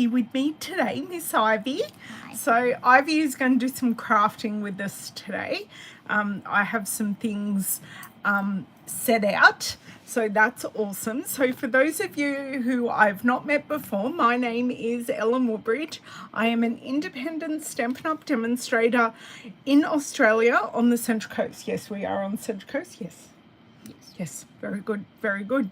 here with me today, Miss Ivy. Hi. So Ivy is going to do some crafting with us today. I have some things set out, so that's awesome. So for those of you who I've not met before, my name is Ellen Woodbridge. I am an independent Stampin' Up! Demonstrator in Australia on the Central Coast. Yes, we are on the Central Coast. Yes. Yes, very good, very good.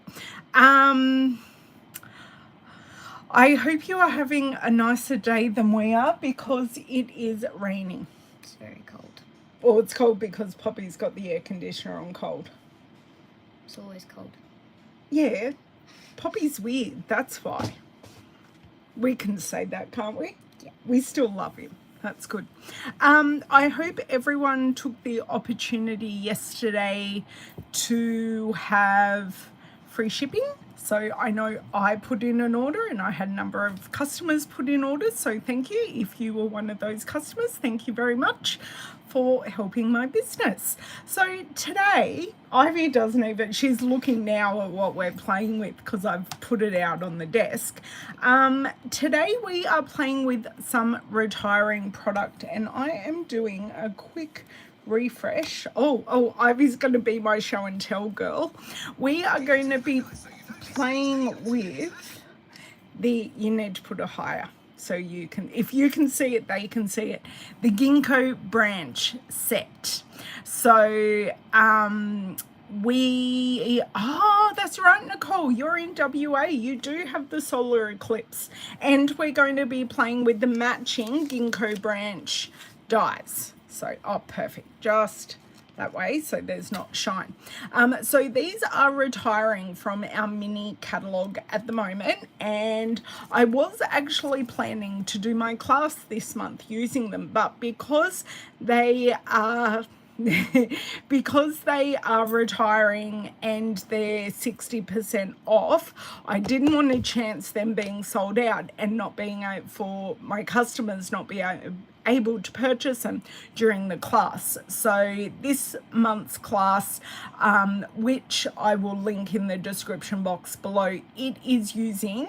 I hope you are having a nicer day than we are because it is raining. It's very cold. Well, it's cold because Poppy's got the air conditioner on cold. It's always cold. Yeah, Poppy's weird, that's why. We can say that, can't we? Yeah. We still love him. That's good. I hope everyone took the opportunity yesterday to have free shipping. So I know I put in an order and I had a number of customers put in orders. So thank you. If you were one of those customers, thank you very much for helping my business. So today, Ivy doesn't even, she's looking now at what we're playing with because I've put it out on the desk. Today we are playing with some retiring product and I am doing a quick refresh. Oh, Ivy's going to be my show and tell girl. We are going to be playing with the, you need to put it higher so you can, if you can see it, they can see it, the Ginkgo branch set. So that's right, Nicole, you're in WA, you do have the solar eclipse, and we're going to be playing with the matching Ginkgo branch dies. So perfect, just that way so there's not shine. So these are retiring from our mini catalog at the moment, and I was actually planning to do my class this month using them, but because they are retiring and they're 60% off, I didn't want to chance them being sold out and not being able for my customers not be able to purchase them during the class. So this month's class, which I will link in the description box below, it is using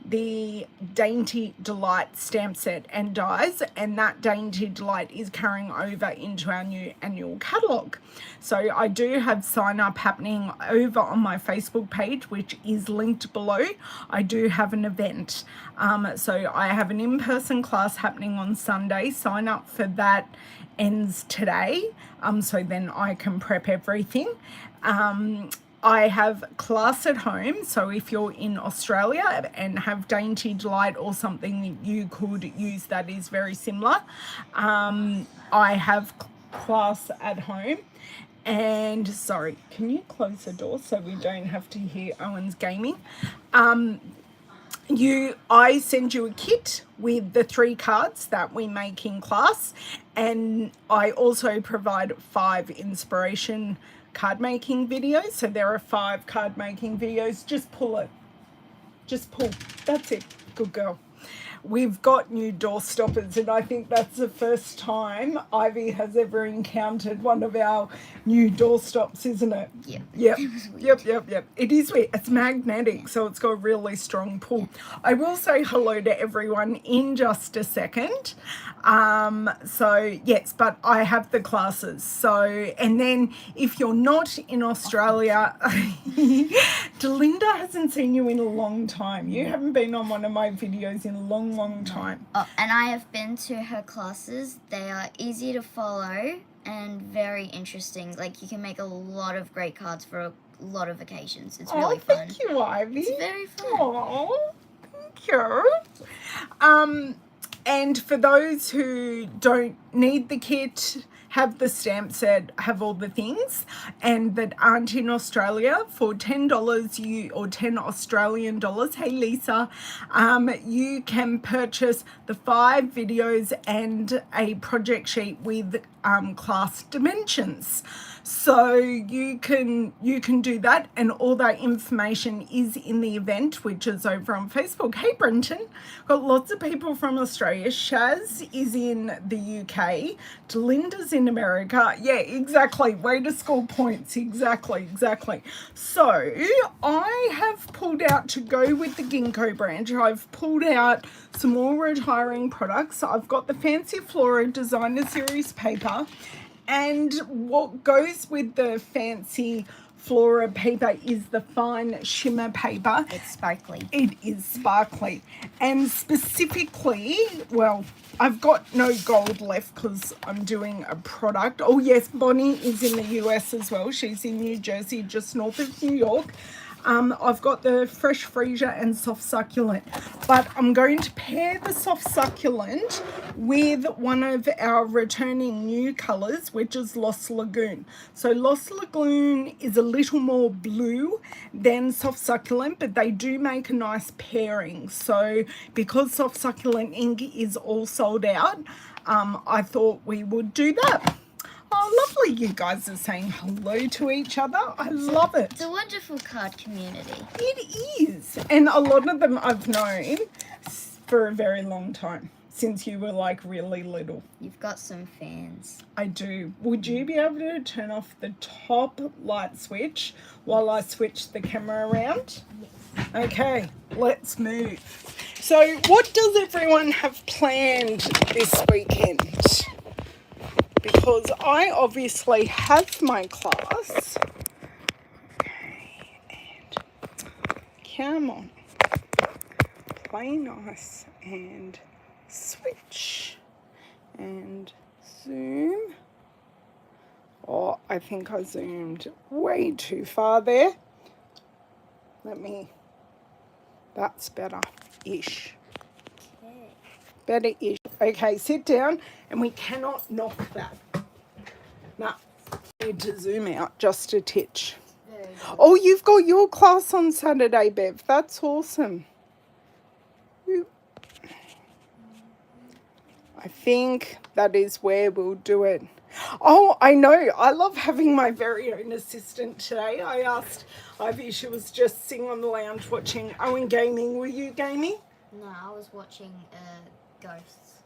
the Dainty Delight stamp set and dies, and that Dainty Delight is carrying over into our new annual catalogue. So I do have sign up happening over on my Facebook page, which is linked below. I do have an event. So I have an in-person class happening on Sunday. Sign up for that ends today. So then I can prep everything. I have class at home, so if you're in Australia and have Dainty Delight or something, you could use that is very similar. I have class at home, and sorry, can you close the door so we don't have to hear Owen's gaming? I send you a kit with the 3 cards that we make in class, and I also provide 5 inspiration card making videos. So there are 5 card making videos. Just pull it. Just pull. That's it. Good girl. We've got new door stoppers, and I think that's the first time Ivy has ever encountered one of our new door stops, isn't it? Yep. Yep. It is weird. It's magnetic, so it's got a really strong pull. I will say hello to everyone in just a second. So yes, but I have the classes. So, and then if you're not in Australia, Delinda hasn't seen you in a long time. You haven't been on one of my videos in a long time. Oh, and I have been to her classes. They are easy to follow and very interesting. Like, you can make a lot of great cards for a lot of occasions. It's really fun. Thank you, Ivy. It's very fun. Oh, thank you. And for those who don't need the kit, have the stamp set, have all the things, and that aren't in Australia, for $10 or 10 Australian dollars, hey Lisa, you can purchase the 5 videos and a project sheet with class dimensions. So you can do that, and all that information is in the event, which is over on Facebook. Hey Brenton, got lots of people from Australia. Shaz is in the UK. Delinda's in America. Yeah, exactly. Way to score points. Exactly. So I have pulled out, to go with the Ginkgo branch, I've pulled out some more retiring products. I've got the Fancy Flora Designer Series paper. And what goes with the Fancy Flora paper is the fine shimmer paper. It's sparkly. It is sparkly. And specifically, well, I've got no gold left because I'm doing a product. Oh yes, Bonnie is in the US as well. She's in New Jersey, just north of New York. I've got the fresh freesia and soft succulent, but I'm going to pair the soft succulent with one of our returning new colors, which is Lost Lagoon. So Lost Lagoon is a little more blue than soft succulent, but they do make a nice pairing. So because soft succulent ink is all sold out, I thought we would do that. Oh, lovely. You guys are saying hello to each other. I love it. It's a wonderful card community. It is. And a lot of them I've known for a very long time, since you were like really little. You've got some fans. I do. Would you be able to turn off the top light switch while I switch the camera around? Yes. Okay, let's move. So what does everyone have planned this weekend? Because I obviously have my class. Okay, and come on. Play nice and switch and zoom. Oh, I think I zoomed way too far there. That's better-ish. Okay. Better-ish. Okay, sit down, and we cannot knock that. No, need to zoom out just a titch. Very good. Oh, you've got your class on Saturday, Bev. That's awesome. I think that is where we'll do it. Oh, I know. I love having my very own assistant today. I asked Ivy, she was just sitting on the lounge watching Owen gaming. Were you gaming? No, I was watching Ghosts.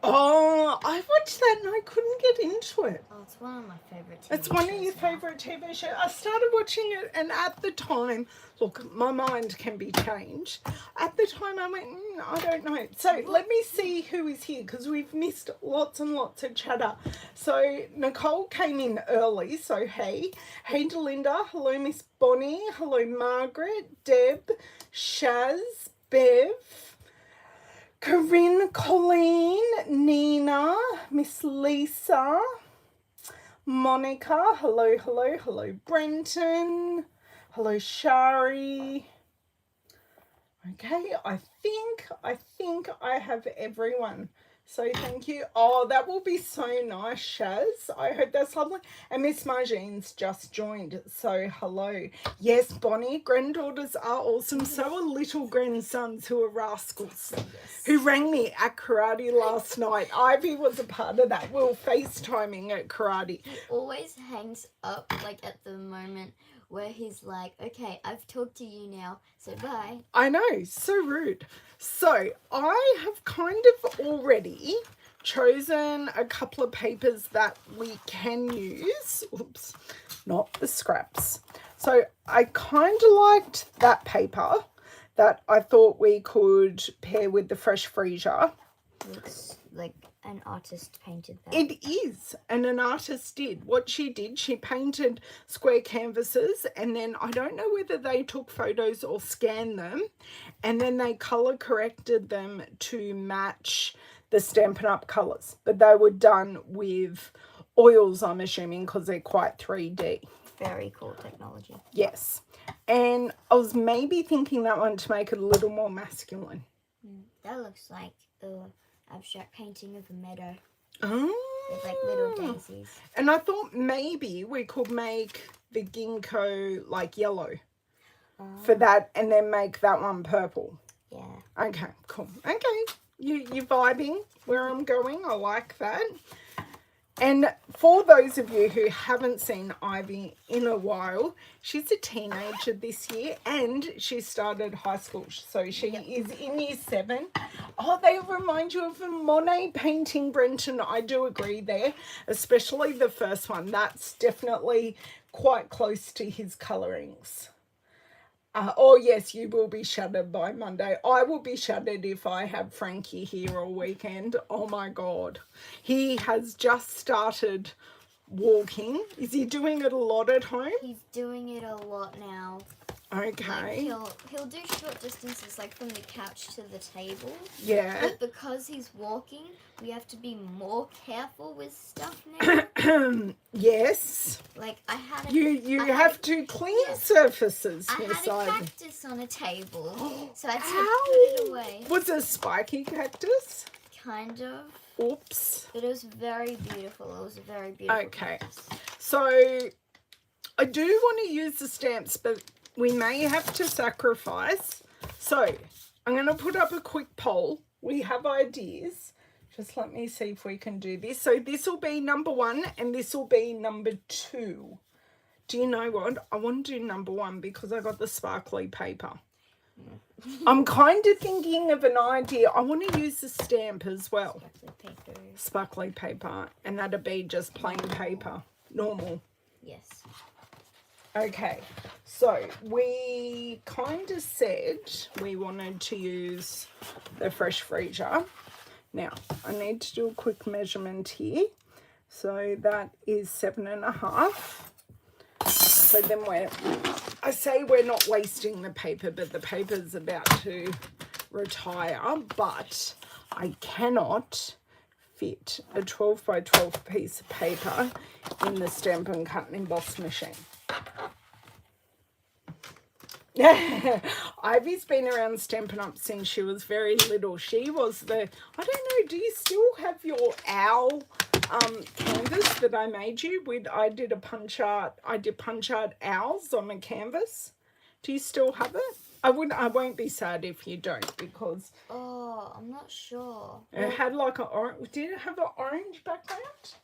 Oh, I watched that and I couldn't get into it. Oh, it's one of my favourite TV It's one of shows your now. favourite TV shows. I started watching it, and at the time, look, my mind can be changed. At the time, I went, I don't know. So let me see who is here, because we've missed lots and lots of chatter. So Nicole came in early, so hey. Hey, Delinda. Hello, Miss Bonnie. Hello, Margaret, Deb, Shaz, Bev, Corinne, Colleen, Nina, Miss Lisa, Monica, hello, Brenton, hello, Shari. Okay, I think I have everyone. So thank you. Oh, that will be so nice, Shaz. I hope that's lovely. And Miss Margine's just joined, so hello. Yes, Bonnie, granddaughters are awesome. So are little grandsons who are rascals, who rang me at karate last night. Ivy was a part of that. We were FaceTiming at karate. He always hangs up like at the moment where he's like, okay, I've talked to you now, so bye. I know, so rude. So I have kind of already chosen a couple of papers that we can use. Oops, not the scraps. So I kind of liked that paper that I thought we could pair with the fresh freesia. Looks like an artist painted that. It is, and an artist did. What she did, she painted square canvases, and then I don't know whether they took photos or scanned them, and then they color corrected them to match the Stampin' Up colors. But they were done with oils, I'm assuming, because they're quite 3D. Very cool technology. Yes. And I was maybe thinking that one to make it a little more masculine. That looks like an abstract painting of a meadow Oh. with like little daisies. And I thought maybe we could make the ginkgo like yellow for that, and then make that one purple. Yeah. Okay, cool. Okay, you're vibing where I'm going. I like that. And for those of you who haven't seen Ivy in a while, she's a teenager this year and she started high school. So she is in year 7. Oh, they remind you of a Monet painting, Brenton. I do agree there, especially the first one. That's definitely quite close to his colourings. Oh, yes, you will be shuttered by Monday. I will be shuttered if I have Frankie here all weekend. Oh, my God. He has just started walking. Is he doing it a lot at home? He's doing it a lot now. Okay. Like he'll do short distances, like from the couch to the table. Yeah. But because he's walking, we have to be more careful with stuff now. Yes. Like I had You have to clean surfaces. I Miss had a Ivy. cactus on a table, so I had to Ow. put it away. Was it a spiky cactus? Kind of. Oops. But it was very beautiful. It was a very beautiful cactus. So I do want to use the stamps, but we may have to sacrifice. So I'm going to put up a quick poll. We have ideas. Just let me see if we can do this. So this will be number 1 and this will be number 2. Do you know what? I want to do number 1 because I got the sparkly paper. I'm kind of thinking of an idea. I want to use the stamp as well. Sparkly paper. And that'd be just plain paper. Normal. Yes. Okay. So we kind of said we wanted to use the fresh freezer. Now, I need to do a quick measurement here. So that is 7.5. So then I say we're not wasting the paper, but the paper's about to retire. But I cannot fit a 12 by 12 piece of paper in the Stampin' Cut and Emboss machine. Ivy's been around Stampin' Up since she was very little. She was I don't know, do you still have your owl canvas that I made you with? I did punch art owls on a canvas. Do you still have it? I won't be sad if you don't, because I'm not sure. It had like an orange. Did it have an orange background?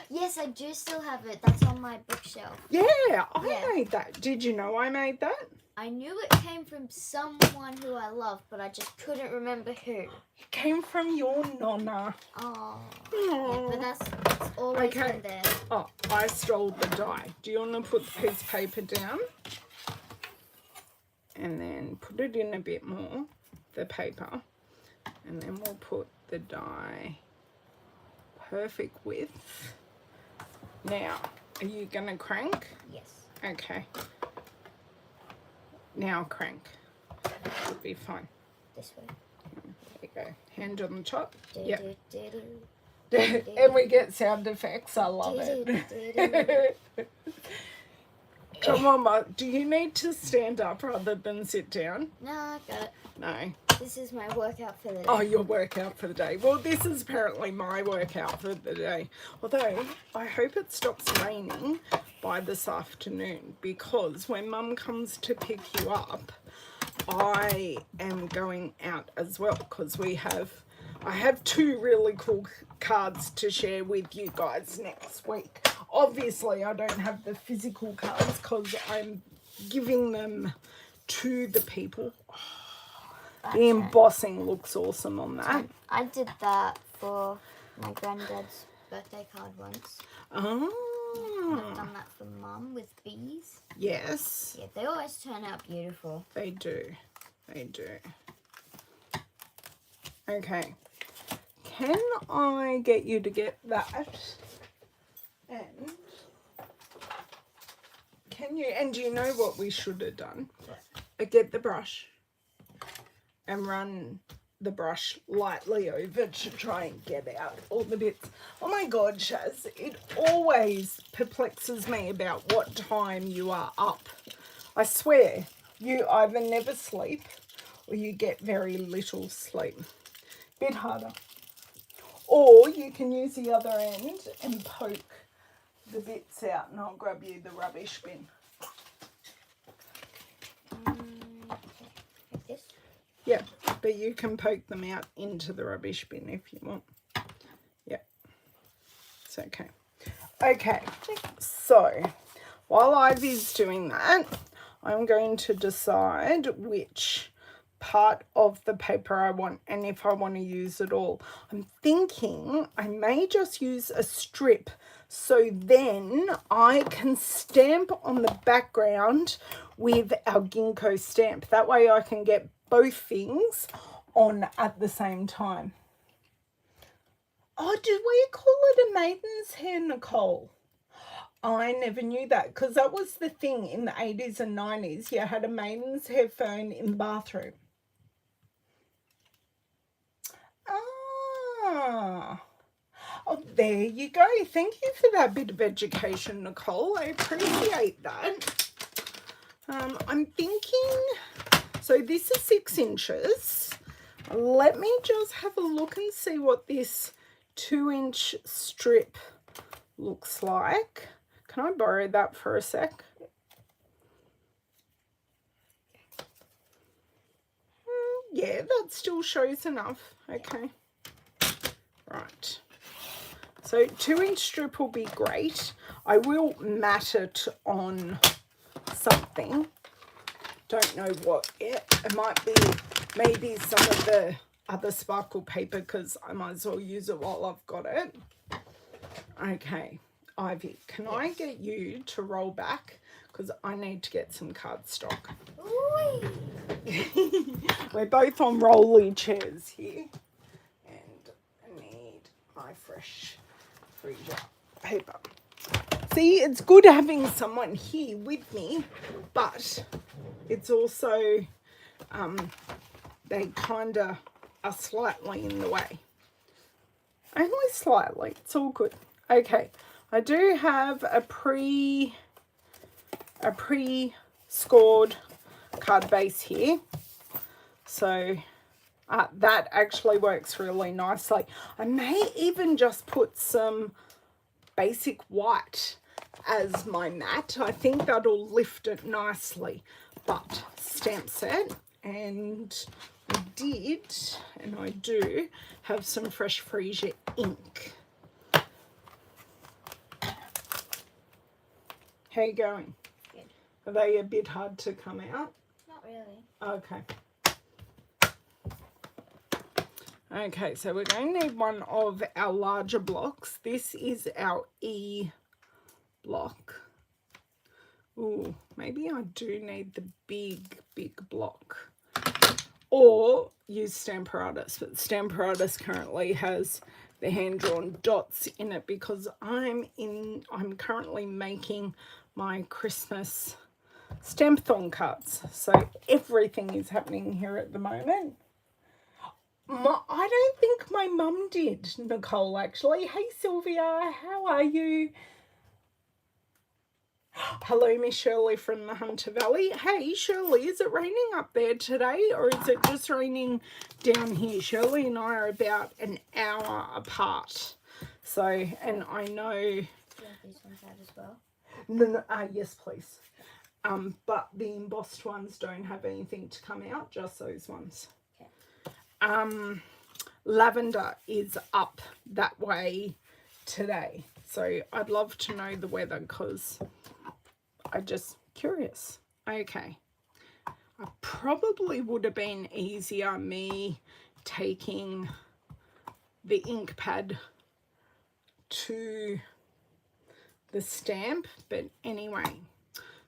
Yes, I do still have it. That's on my bookshelf. Yeah, I made that. Did you know I made that? I knew it came from someone who I love, but I just couldn't remember who. It came from your nonna. Oh. Yeah, but that's always been there. Oh, I stole the die. Do you want to put the piece of paper down? And then put it in a bit more, the paper. And then we'll put the die perfect width. Now, are you going to crank? Yes. Okay. Now crank. Should be fine. This way. There you go. Hand on the top. Yep. Do. And we get sound effects. I love it. Come on, Mum. Do you need to stand up rather than sit down? No, I got it. No. This is my workout for the day. Oh, your workout for the day. Well, this is apparently my workout for the day. Although, I hope it stops raining by this afternoon, because when Mum comes to pick you up, I am going out as well, because I have 2 really cool cards to share with you guys next week. Obviously, I don't have the physical cards because I'm giving them to the people. The embossing looks awesome on that. I did that for my granddad's birthday card once. Oh. I've done that for Mum with bees. Yes. Yeah, they always turn out beautiful. They do. They do. Okay. Can I get you to get that? And can you, and do you know what we should have done? Get the brush and run the brush lightly over to try and get out all the bits. Oh my God, Shaz, it always perplexes me about what time you are up. I swear, you either never sleep or you get very little sleep. Bit harder. Or you can use the other end and poke the bits out, and I'll grab you the rubbish bin. Like this? Yeah, but you can poke them out into the rubbish bin if you want. Yeah. It's okay. Okay, so while Ivy's doing that, I'm going to decide which part of the paper I want and if I want to use it all. I'm thinking I may just use a strip so then I can stamp on the background with our Ginkgo stamp. That way I can get both things on at the same time. Oh, did we call it a maiden's hair, Nicole? I never knew that because that was the thing in the 80s and 90s. You had a maiden's hair phone in the bathroom. Ah, oh, there you go. Thank you for that bit of education, Nicole. I appreciate that. I'm thinking, so this is 6 inches. Let me just have a look and see what this 2-inch strip looks like. Can I borrow that for a sec? Yeah, that still shows enough. Okay. Right. So 2-inch strip will be great. I will mat it on something. Don't know what yet. It might be maybe some of the other sparkle paper because I might as well use it while I've got it. Okay, Ivy, can I get you to roll back? Because I need to get some cardstock. We're both on rolly chairs here. And I need my fresh freezer paper. See, it's good having someone here with me, but it's also, they kind of are slightly in the way. Only slightly, it's all good. Okay, I do have a pre-scored card base here. So that actually works really nicely. I may even just put some basic white as my mat. I think that'll lift it nicely. But stamp set, and I did, and I do have some fresh freesia ink. How you going? Good. Are they a bit hard to come out? Not really. Okay. Okay, so we're going to need one of our larger blocks. This is our E block. Ooh, maybe I do need the big block. Or use Stamparatus, but Stamparatus currently has the hand-drawn dots in it because I'm currently making my Christmas Stampathon cards. So everything is happening here at the moment. I don't think my mum did, Nicole, actually. Hey, Sylvia, how are you? Hello, Miss Shirley from the Hunter Valley. Hey, Shirley, is it raining up there today or is it just raining down here? Shirley and I are about an hour apart. So, and I know... Do you want these ones out as well? No, yes, please. But the embossed ones don't have anything to come out, just those ones. Lavender is up that way today, so I'd love to know the weather because I'm just curious. Okay, I probably would have been easier me taking the ink pad to the stamp, but anyway,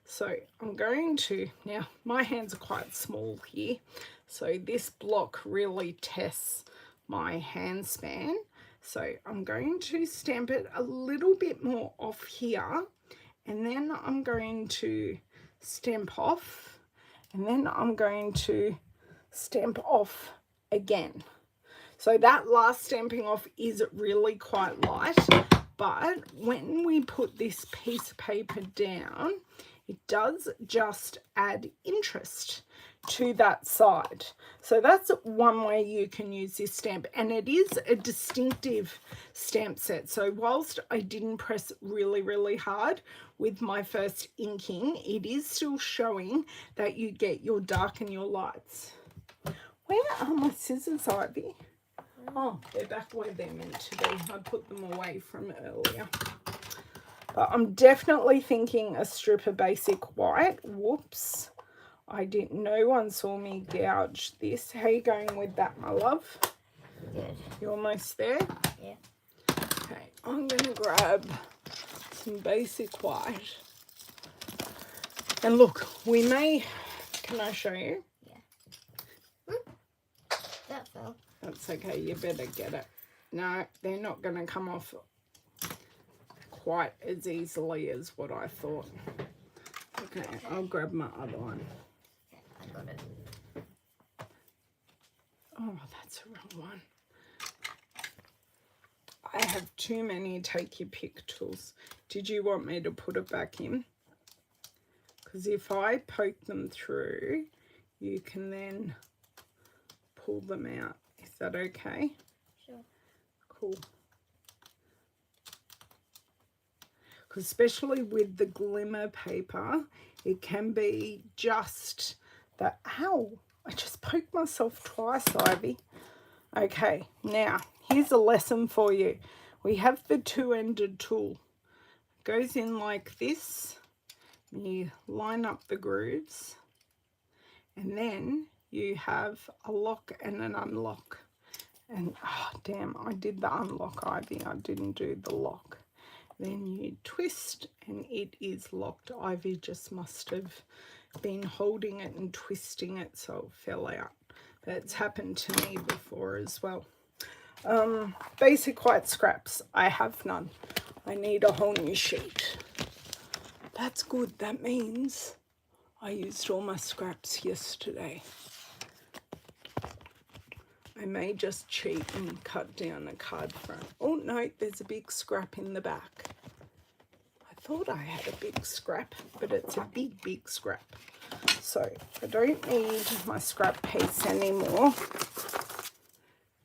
so I'm going to, now my hands are quite small here, so this block really tests my hand span. So I'm going to stamp it a little bit more off here, and then I'm going to stamp off, and then I'm going to stamp off again. So that last stamping off is really quite light, but when we put this piece of paper down, it does just add interest to that side. So that's one way you can use this stamp, and it is a distinctive stamp set. So whilst I didn't press really hard with my first inking, it is still showing that you get your dark and your lights. Where are my scissors, Ivy? Oh, they're back where they're meant to be. I put them away from earlier. But I'm definitely thinking a strip of basic white. Whoops. No one saw me gouge this. How you going with that, my love? Good. You almost there? Yeah. Okay, I'm going to grab some basic white. And look, we may... Can I show you? Yeah. That fell. That's okay, you better get it. No, they're not going to come off quite as easily as what I thought. Okay, I'll grab my other one. Okay, I got it. Oh, that's the wrong one. I have too many take your pick tools. Did you want me to put it back in? Because if I poke them through, you can then pull them out. Is that okay? Sure. Cool. Because especially with the glimmer paper, it can be just that. Ow! I just poked myself twice, Ivy. Okay, now here's a lesson for you. We have the two-ended tool. It goes in like this. You line up the grooves, and then you have a lock and an unlock. And oh damn, I did the unlock, Ivy. I didn't do the lock. Then you twist and it is locked. Ivy just must have been holding it and twisting it so it fell out. That's happened to me before as well. Basic white scraps. I have none. I need a whole new sheet. That's good. That means I used all my scraps yesterday. I may just cheat and cut down a card front. Oh no, there's a big scrap in the back. I thought I had a big scrap, but it's a big scrap. So I don't need my scrap piece anymore.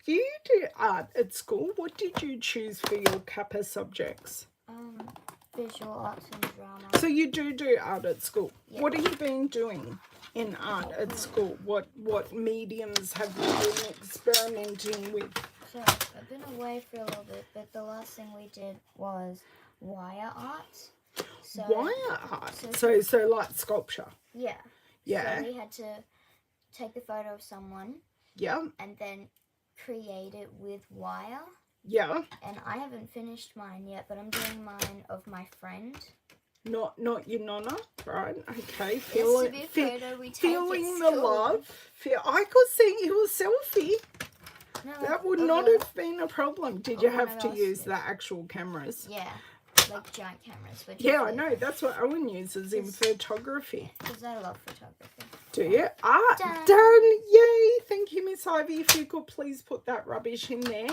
You do art at school. What did you choose for your Kappa subjects? Visual arts and drama. So you do art at school. Yep. What have you been doing in art at school? What mediums have you been experimenting with? So I've been away for a little bit, but the last thing we did was wire art. So, Wire art? So like sculpture? Yeah. Yeah. So we had to take a photo of someone. Yeah. And then create it with wire. Yeah. And I haven't finished mine yet, but I'm doing mine of my friend. Not your nonna, right? Okay. Feeling the love. I could see you a selfie. No, that would not have been a problem. Did you have to use the actual cameras? Yeah, like giant cameras. Yeah, I know. That's what Owen uses in photography. Because I love photography. Do you? Done. Yay. Thank you, Miss Ivy. If you could please put that rubbish in there.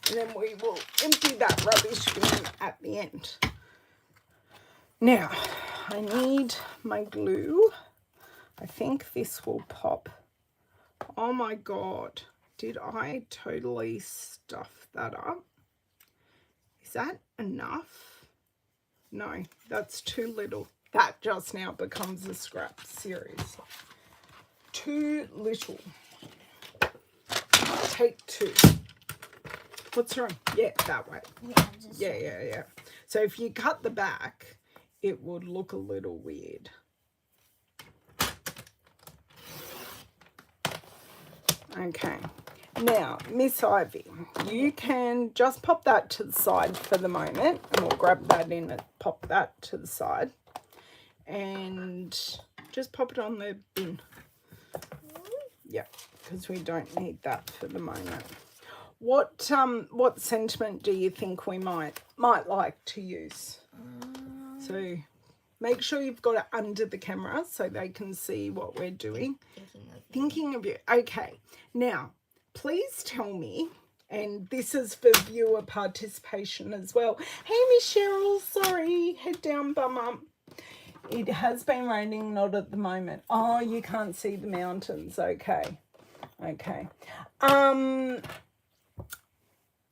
And then we will empty that rubbish bin at the end. Now, I need my glue. I think this will pop. Oh my God. Did I totally stuff that up? Is that enough? No, that's too little. That just now becomes a scrap. Seriously. Too little. Take two. What's wrong? Yeah, that way. Yeah. So if you cut the back, it would look a little weird. Okay. Now, Miss Ivy, you can just pop that to the side for the moment, and we'll grab that in and pop that to the side. And just pop it on the bin. Yeah, because we don't need that for the moment. What sentiment do you think we might like to use? So make sure you've got it under the camera so they can see what we're doing. Thinking of you. Okay. Now, please tell me, and this is for viewer participation as well. Hey, Miss Cheryl. Sorry. Head down, bum up. It has been raining, not at the moment. Oh, you can't see the mountains. Okay.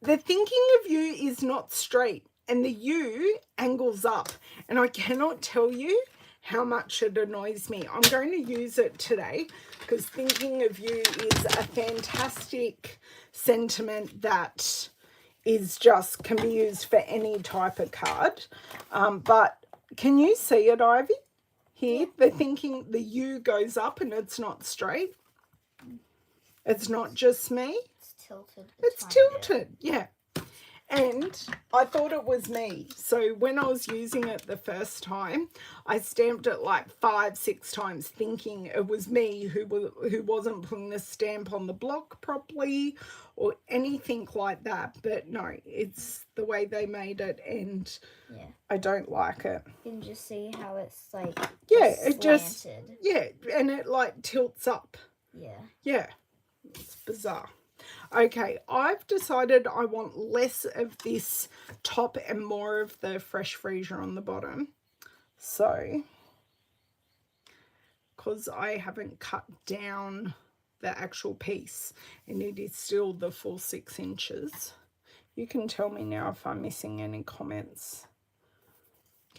The thinking of you is not straight, and the U angles up. And I cannot tell you how much it annoys me. I'm going to use it today because thinking of you is a fantastic sentiment that is just can be used for any type of card. But can you see it, Ivy? Here, the thinking, the U goes up and it's not straight. It's not just me. It's tilted. It's tilted, yeah. And I thought it was me. So when I was using it the first time, I stamped it like 5-6 times thinking it was me who wasn't putting the stamp on the block properly or anything like that. But no, it's the way they made it and I don't like it. You can just see how it's like slanted. And it like tilts up. Yeah, it's bizarre. Okay, I've decided I want less of this top and more of the fresh freezer on the bottom. So, because I haven't cut down the actual piece and it is still the full 6 inches. You can tell me now if I'm missing any comments.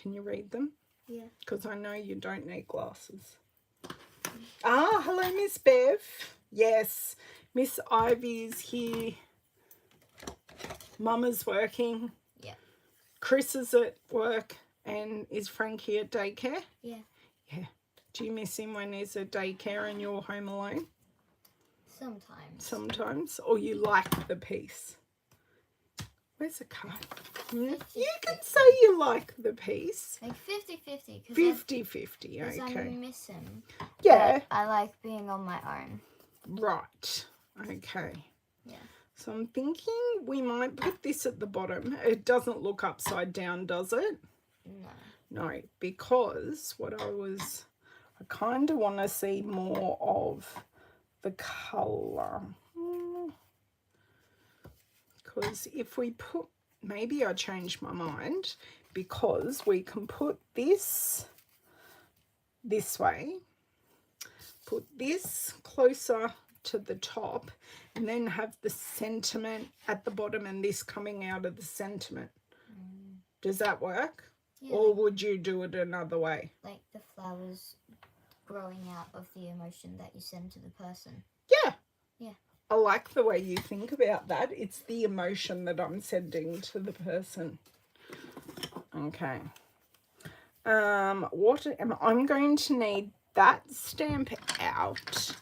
Can you read them? Yeah. Because I know you don't need glasses. Ah, hello, Miss Bev. Yes. Miss Ivy's here. Mama's working. Yeah. Chris is at work. And is Frankie at daycare? Yeah. Yeah. Do you miss him when he's at daycare and you're home alone? Sometimes. Sometimes. Or you like the piece? Where's the card? You can say you like the piece. Like 50-50. 50-50, okay. okay. I miss him. Yeah. But I like being on my own. Right. Okay. Yeah. So I'm thinking we might put this at the bottom. It doesn't look upside down, does it? No. No, because I kind of want to see more of the colour. Because if we put, maybe I changed my mind, because we can put this way, put this closer to the top, and then have the sentiment at the bottom and this coming out of the sentiment. Does that work? Yeah, or would you do it another way? Like the flowers growing out of the emotion that you send to the person. Yeah. Yeah. I like the way you think about that. It's the emotion that I'm sending to the person. Okay. I'm going to need that stamp out.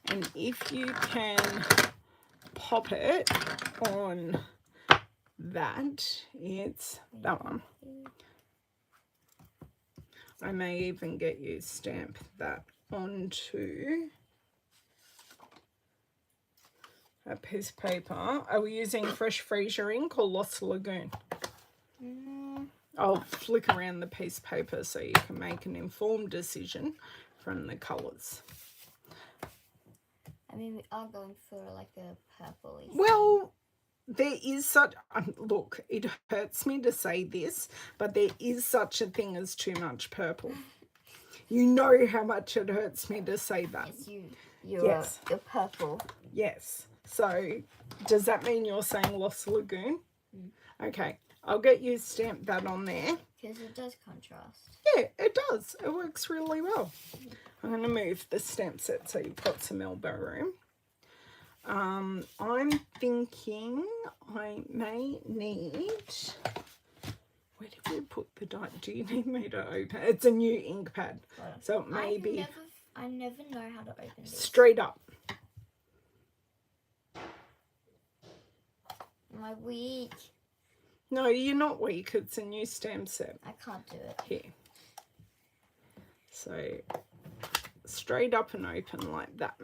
And if you can pop it on that, it's that one. I may even get you stamp that onto a piece of paper. Are we using Fresh Freesia ink or Lost Lagoon? I'll flick around the piece of paper so you can make an informed decision from the colours. I mean, we are going for like a purpley. Well, there is such, look, it hurts me to say this, but there is such a thing as too much purple. You know how much it hurts me to say that. Yes, you're purple. Yes. So, does that mean you're saying Lost Lagoon? Okay. I'll get you stamp that on there. Because it does contrast. Yeah, it does. It works really well. I'm going to move the stamp set so you've got some elbow room. I'm thinking I may need... Where did we put the die? Do you need me to open? It's a new ink pad. So it may be... I never know how to open this. Straight up. Am I weak? No, you're not weak. It's a new stamp set. I can't do it. Here. So, straight up and open like that.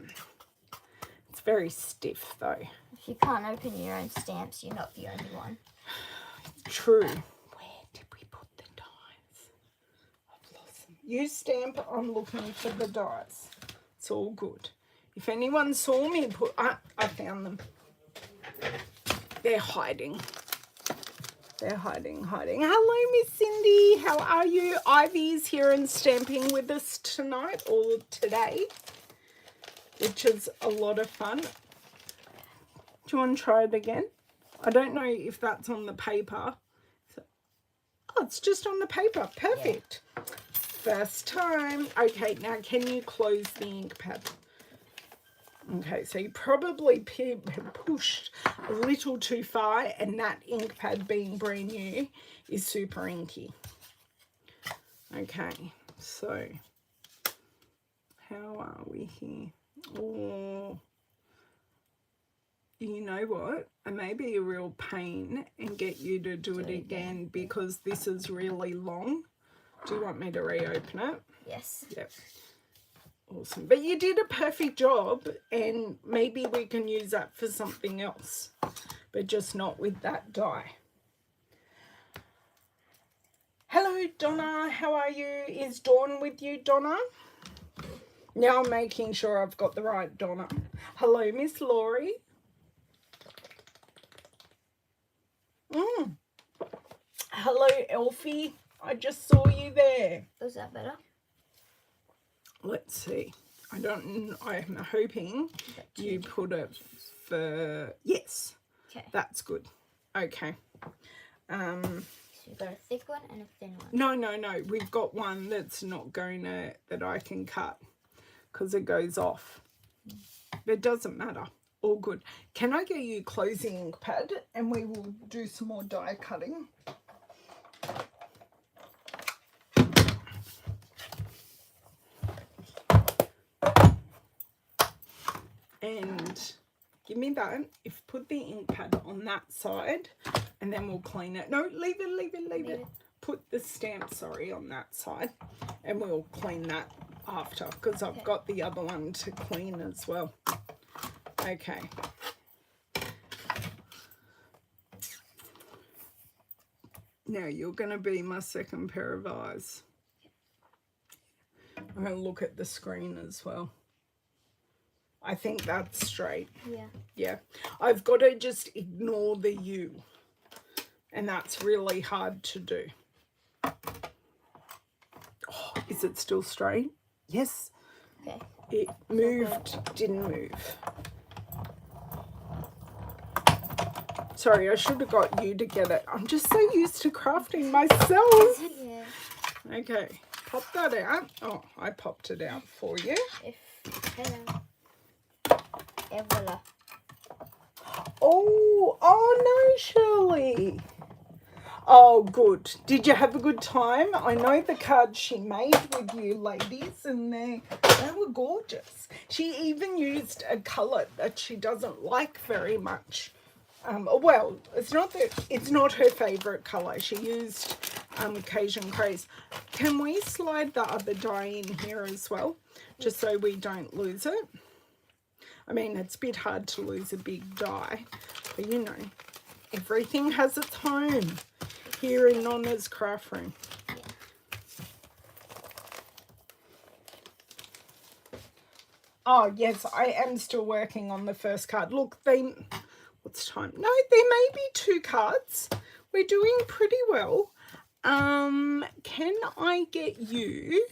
It's very stiff, though. If you can't open your own stamps, you're not the only one. True. Where did we put the dies? I've lost them. You stamp, I'm looking for the dies. It's all good. If anyone saw me put... I found them. They're hiding. They're hiding. Hello, Miss Cindy. How are you? Ivy's here and stamping with us tonight or today, which is a lot of fun. Do you want to try it again? I don't know if that's on the paper. Oh, it's just on the paper. Perfect. Yeah. First time. Okay, now can you close the ink pad? Okay, so you probably pushed a little too far, and that ink pad being brand new is super inky. Okay, so how are we here? Oh, you know what? I may be a real pain and get you to do it again because this is really long. Do you want me to reopen it? Yes. Yep. Awesome. But you did a perfect job, and maybe we can use that for something else, but just not with that die. Hello, Donna. How are you? Is Dawn with you, Donna? Now I'm making sure I've got the right Donna. Hello, Miss Laurie. Hello, Elfie. I just saw you there. Was that better? Let's see. I'm hoping you put it for... Yes. Okay. That's good. Okay. So you've got a thick one and a thin one. No. We've got one that's not going to... that I can cut because it goes off. It doesn't matter. All good. Can I get you closing ink pad and we will do some more die cutting? And give me that. Put the ink pad on that side and then we'll clean it. No, leave it. Put the stamp, on that side and we'll clean that after because I've got the other one to clean as well. Okay. Now you're going to be my second pair of eyes. I'm going to look at the screen as well. I think that's straight. Yeah. Yeah. I've got to just ignore the U. And that's really hard to do. Oh, is it still straight? Yes. Okay. It moved, didn't move. Sorry, I should have got you to get it. I'm just so used to crafting myself. Yeah. Okay. Pop that out. Oh, I popped it out for you. Oh no, Shirley. Oh, good. Did you have a good time? I know the cards she made with you ladies, and they were gorgeous. She even used a colour that she doesn't like very much. Well, it's not her favourite colour. She used Cajun Craze. Can we slide the other die in here as well, just so we don't lose it? I mean, it's a bit hard to lose a big die, but you know, everything has its home here in Nonna's craft room. Yeah. Oh, yes, I am still working on the first card. Look, what's time? No, there may be 2 cards. We're doing pretty well. Can I get you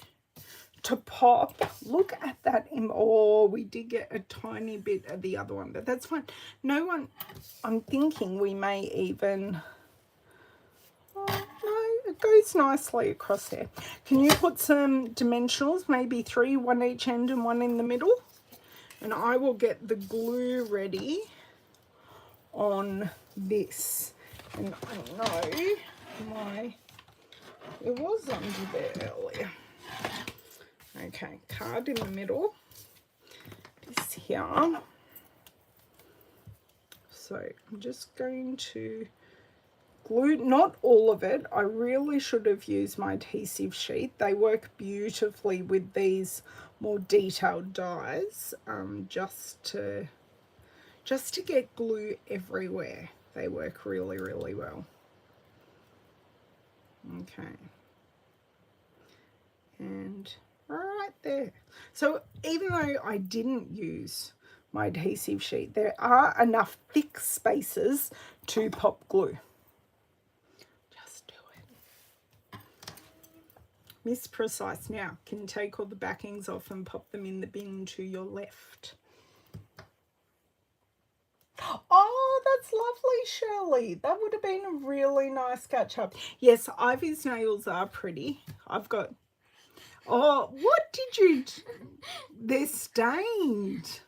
to pop? Look at that. Oh, we did get a tiny bit of the other one, but that's fine. No one, I'm thinking we may even... Oh, no, it goes nicely across there. Can you put some dimensionals, maybe 3, one each end and one in the middle? And I will get the glue ready on this. And I know it was under there earlier. Okay, card in the middle. This here. So I'm just going to glue, not all of it. I really should have used my adhesive sheet. They work beautifully with these more detailed dies, just to get glue everywhere. They work really, really well. Okay. And right there. So even though I didn't use my adhesive sheet, there are enough thick spaces to pop glue. Just do it. Miss Precise. Now, can you take all the backings off and pop them in the bin to your left? Oh, that's lovely, Shirley. That would have been a really nice catch up. Yes, Ivy's nails are pretty. I've got Oh, what did you... They're stained.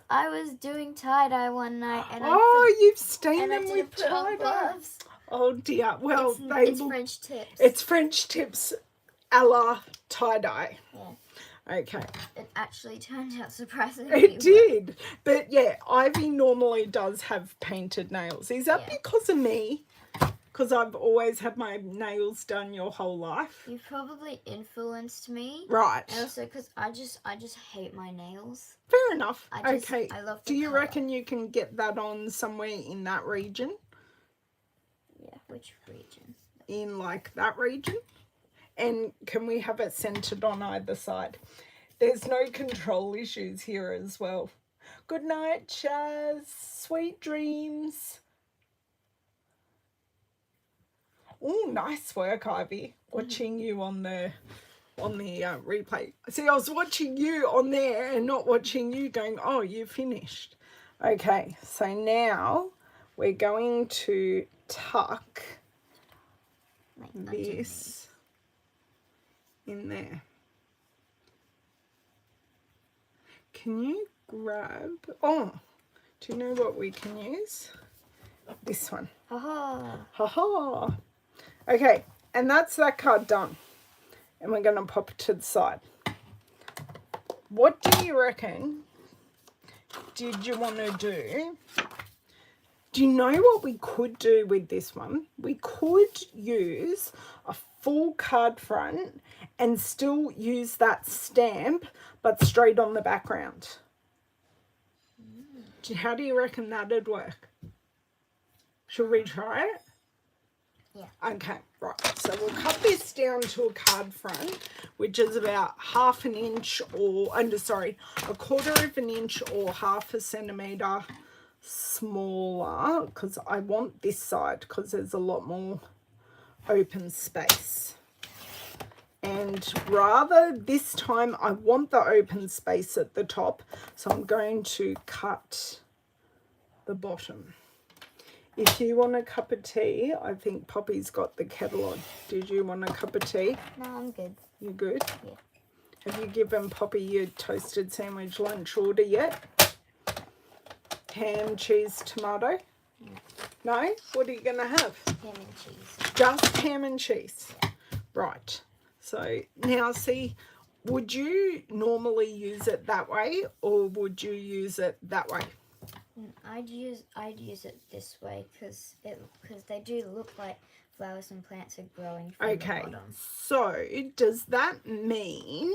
I was doing tie-dye one night and You've stained I them didn't with put on tie-dye. gloves. Oh dear. Well, It's French tips. It's French tips a la tie-dye. Yeah. Okay. It actually turned out surprisingly It did. But yeah, Ivy normally does have painted nails. Is that because of me? Because I've always had my nails done your whole life. You probably influenced me. Right. And also because I just hate my nails. Fair enough. I love the Do you colour. reckon you can get that on somewhere in that region? Yeah, which region? In like that region? And can we have it centered on either side? There's no control issues here as well. Good night, Chaz. Sweet dreams. Oh, nice work, Ivy. Watching you on the replay. See, I was watching you on there and not watching you going, oh, you finished. Okay, so now we're going to tuck this in there. Can you grab... Oh, do you know what we can use? This one. Ha-ha. Ha-ha. Okay, and that's that card done. And we're going to pop it to the side. What do you reckon did you want to do? Do you know what we could do with this one? We could use a full card front and still use that stamp, but straight on the background. How do you reckon that'd work? Should we try it? Yeah. Okay, right. So we'll cut this down to a card front, which is about half an inch or, a quarter of an inch or half a centimetre smaller, because I want this side because there's a lot more open space. And rather this time I want the open space at the top, so I'm going to cut the bottom. If you want a cup of tea, I think Poppy's got the kettle on. Did you want a cup of tea? No, I'm good. You good? Yeah. Have you given Poppy your toasted sandwich lunch order yet? Ham, cheese, tomato? No? What are you going to have? Ham and cheese. Just ham and cheese? Yeah. Right. So now see, would you normally use it that way or would you use it that way? I'd use it this way because they do look like flowers and plants are growing from the bottom. So does that mean,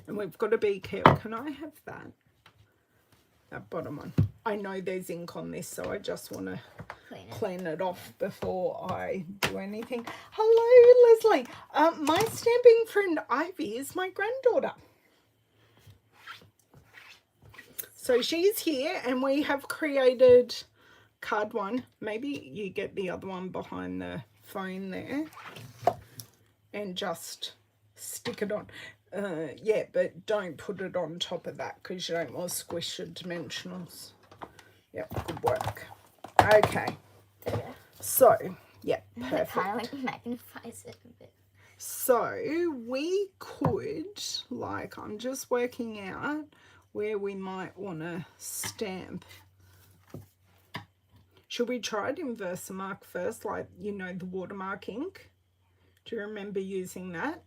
and we've got to be careful, can I have that bottom one? I know there's ink on this, so I just want to clean it off before I do anything. Hello, Leslie. My stamping friend Ivy is my granddaughter. So she's here and we have created card one. Maybe you get the other one behind the phone there and just stick it on. Yeah, but don't put it on top of that because you don't want to squish your dimensionals. Yep, good work. Okay. So, yeah, perfect. Kind of like magnifies it a bit. So we could, like, I'm just working out where we might want to stamp. Should we try it in Versamark first, like, you know, the watermark ink? Do you remember using that?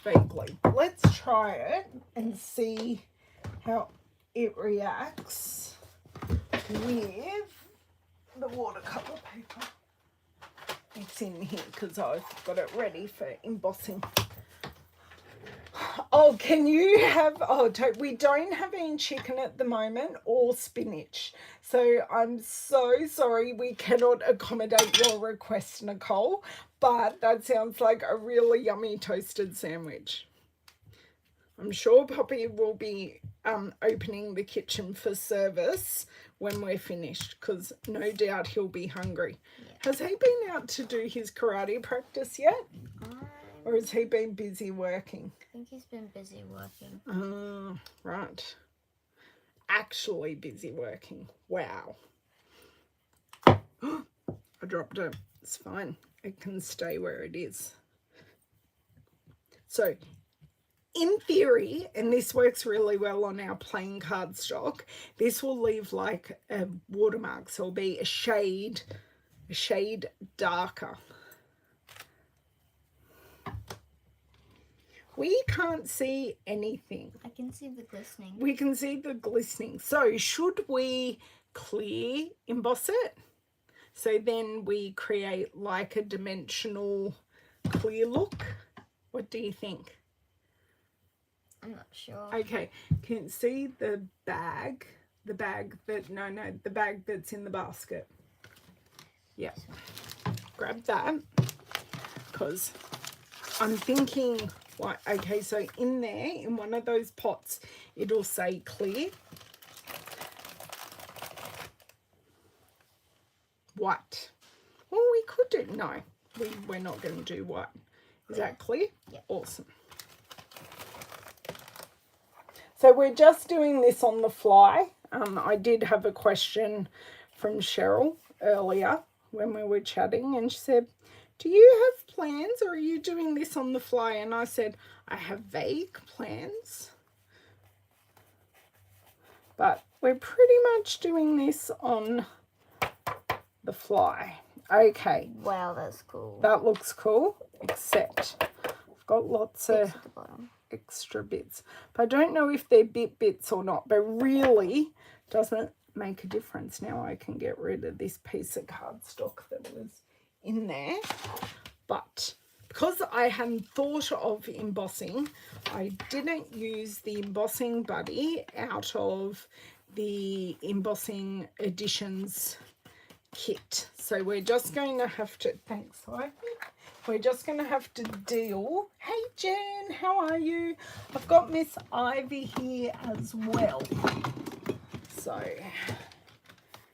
Vaguely. Let's try it and see how it reacts with the watercolor paper. It's in here because I've got it ready for embossing. Oh, can you have, we don't have any chicken at the moment or spinach. So I'm so sorry we cannot accommodate your request, Nicole, but that sounds like a really yummy toasted sandwich. I'm sure Poppy will be opening the kitchen for service when we're finished because no doubt he'll be hungry. Yeah. Has he been out to do his karate practice yet? Or has he been busy working? I think he's been busy working. Right. Actually busy working. Wow. I dropped it. It's fine. It can stay where it is. So in theory, and this works really well on our plain cardstock, this will leave like a watermark, so it'll be a shade darker. We can't see anything. I can see the glistening. We can see the glistening. So should we clear emboss it? So then we create like a dimensional clear look. What do you think? I'm not sure. Okay, can you see the bag? The bag that, no, the bag that's in the basket. Yeah, grab that, because I'm thinking, like, okay, so in there, in one of those pots, it'll say clear. White. Well, we could do, no, we're not going to do white. Is that clear? Yeah. Awesome. So we're just doing this on the fly. I did have a question from Cheryl earlier when we were chatting, and she said, do you have plans, or are you doing this on the fly? And I said, I have vague plans, but we're pretty much doing this on the fly. Okay. Wow, that's cool. That looks cool, except I've got lots of At the bottom. extra bits, but I don't know if they're bits or not, but really doesn't make a difference. Now I can get rid of this piece of cardstock that was in there, but because I hadn't thought of embossing, I didn't use the embossing buddy out of the embossing editions kit. So we're just going to have to, thanks Ivy, we're just going to have to deal. Hey Jen, how are you? I've got Miss Ivy here as well, so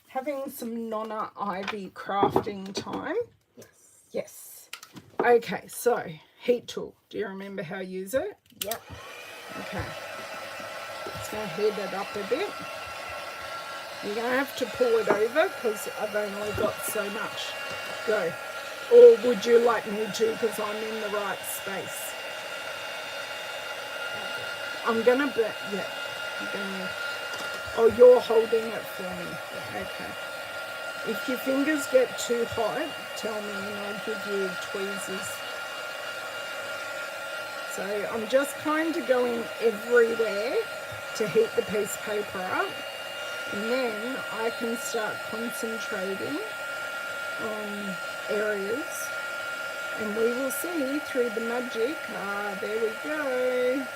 having some Nonna Ivy crafting time. Yes. Okay, so heat tool, do you remember how to use it? Yep. Okay, just going to heat it up a bit. You're going to have to pull it over because I've only got so much. Go. Or would you like me to, because I'm in the right space? I'm going to, yeah. Oh, you're holding it for me. Okay. If your fingers get too hot, tell me and I'll give you tweezers. So I'm just kind of going everywhere to heat the piece of paper up. And then I can start concentrating on areas, and we will see through the magic. Ah, there we go.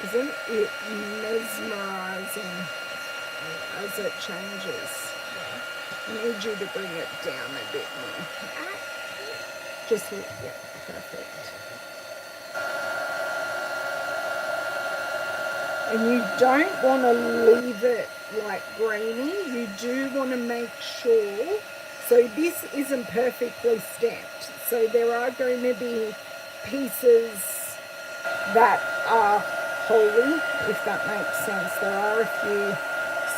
Isn't it mesmerizing as it changes? I need you to bring it down a bit more. Just here, yeah, perfect. And you don't want to leave it like grainy. You do want to make sure. So this isn't perfectly stamped. So there are going to be pieces that are holy, if that makes sense. There are a few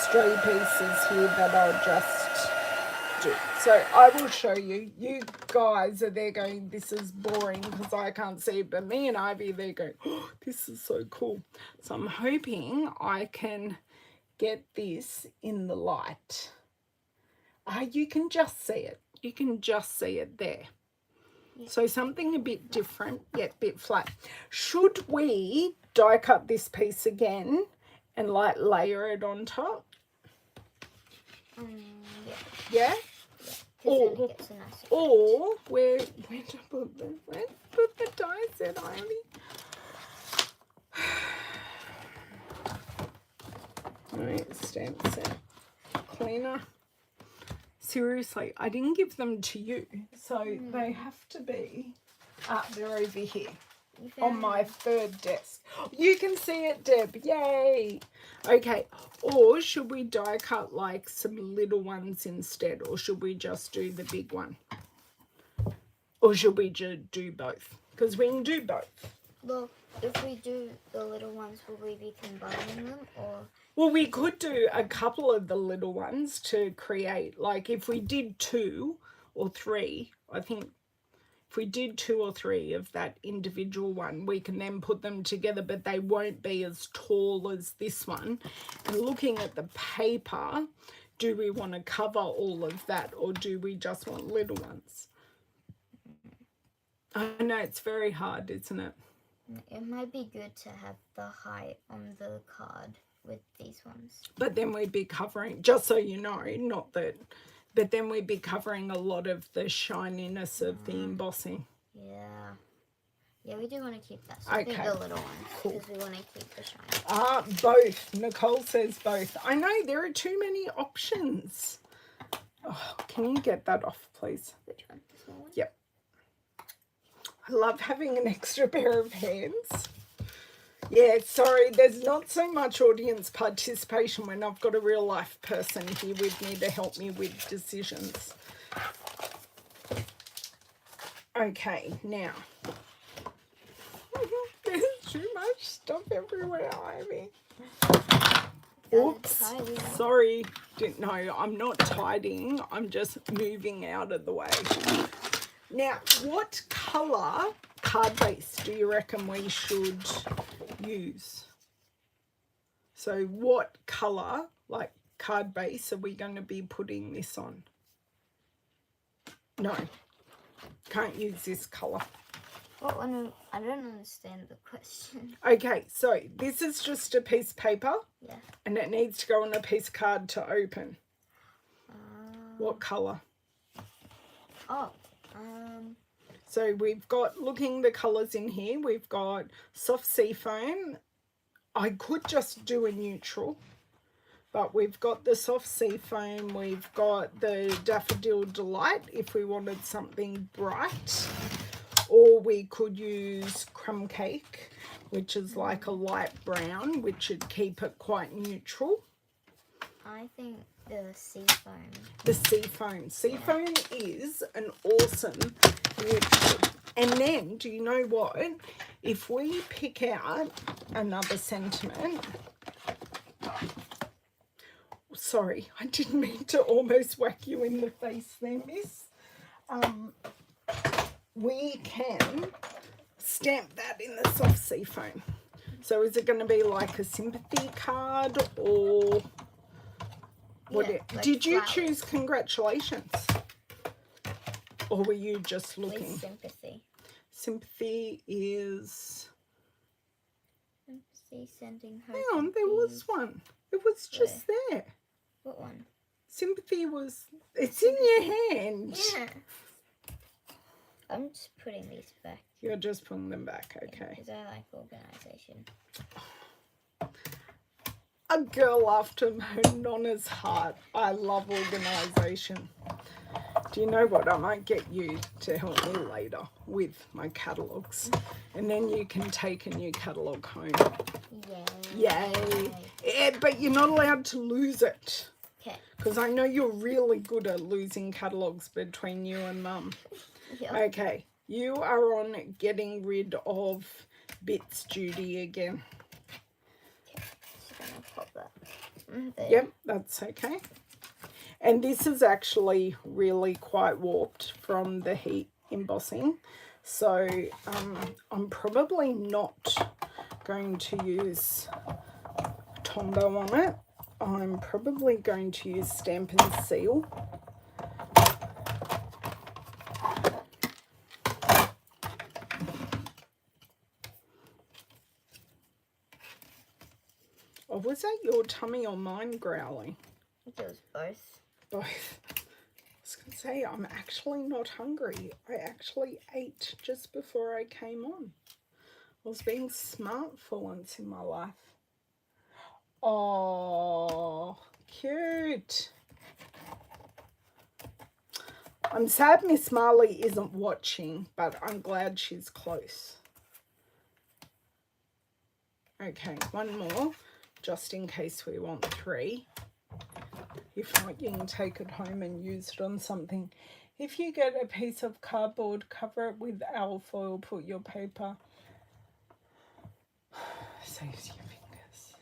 stray pieces here that I'll just do. So I will show you. You guys are there going, this is boring because I can't see it, but me and Ivy, they're going, oh, this is so cool. So I'm hoping I can get this in the light. You can just see it. You can just see it there. Yeah. So something a bit different, yet a bit flat. Should we die cut this piece again and like layer it on top? Yeah. Yeah? Or where to put the dies at, Ivy? Alright, stamp set. Cleaner. Seriously, I didn't give them to you, so they have to be. They're over here on my third desk. You can see it, Deb. Yay! Okay, or should we die cut like some little ones instead, or should we just do the big one? Or should we just do both? Because we can do both. Well, if we do the little ones, will we be combining them, or? Well, we could do a couple of the little ones to create, like if we did 2 or 3, I think if we did 2 or 3 of that individual one, we can then put them together, but they won't be as tall as this one. And looking at the paper, do we want to cover all of that, or do we just want little ones? I know it's very hard, isn't it? It might be good to have the height on the card with these ones. But then we'd be covering, just so you know, not that, but then we'd be covering a lot of the shininess of the embossing. Yeah. Yeah, we do want to keep that. So I think the little ones, because we want to keep the shine. Both. Nicole says both. I know, there are too many options. Oh, can you get that off, please? Which one? The small one? Yep. I love having an extra pair of hands. Yeah, sorry, there's not so much audience participation when I've got a real life person here with me to help me with decisions. Okay, now. There's too much stuff everywhere, Ivy. Oops, sorry. No, I'm not tidying. I'm just moving out of the way. Now, what colour card base do you reckon we should use? So what colour, like card base, are we going to be putting this on? No, can't use this colour. What one? I don't understand the question. Okay, so this is just a piece of paper. Yeah. And it needs to go on a piece of card to open. What colour? So we've got, looking the colours in here, we've got soft seafoam. I could just do a neutral, but we've got the soft seafoam, we've got the Daffodil Delight if we wanted something bright, or we could use Crumb Cake, which is like a light brown, which would keep it quite neutral. I think the seafoam. The seafoam. Seafoam is an awesome neutral. And then, do you know what? If we pick out another sentiment, sorry, I didn't mean to almost whack you in the face there, miss. We can stamp that in the soft seafoam. So is it going to be like a sympathy card, or what? Yeah, like did you flowers. choose congratulations, or were you just looking? Sympathy. Sympathy is. Sympathy, sending her. Hang on, there was one. It was just there. What one? Sympathy was. It's in your hand. Yeah. I'm just putting these back. You're just putting them back, okay. Because I like organisation. A girl after her nonna's heart. I love organisation. Do you know what? I might get you to help me later with my catalogues. And then you can take a new catalogue home. Yay. Yeah, but you're not allowed to lose it. Okay. Because I know you're really good at losing catalogues between you and Mum. Yep. Okay, you are on getting rid of bits duty again. Okay, just gonna pop that there. Yep, that's okay. And this is actually really quite warped from the heat embossing. So I'm probably not going to use Tombow on it. I'm probably going to use Stampin' Seal. Or was that your tummy or mine growling? I think it was both. Both. I was going to say, I'm actually not hungry. I actually ate just before I came on. I was being smart for once in my life. Oh, cute. I'm sad Miss Marley isn't watching, but I'm glad she's close. Okay, one more, just in case we want 3. If not, you can take it home and use it on something. If you get a piece of cardboard, cover it with alfoil, put your paper. Saves your fingers.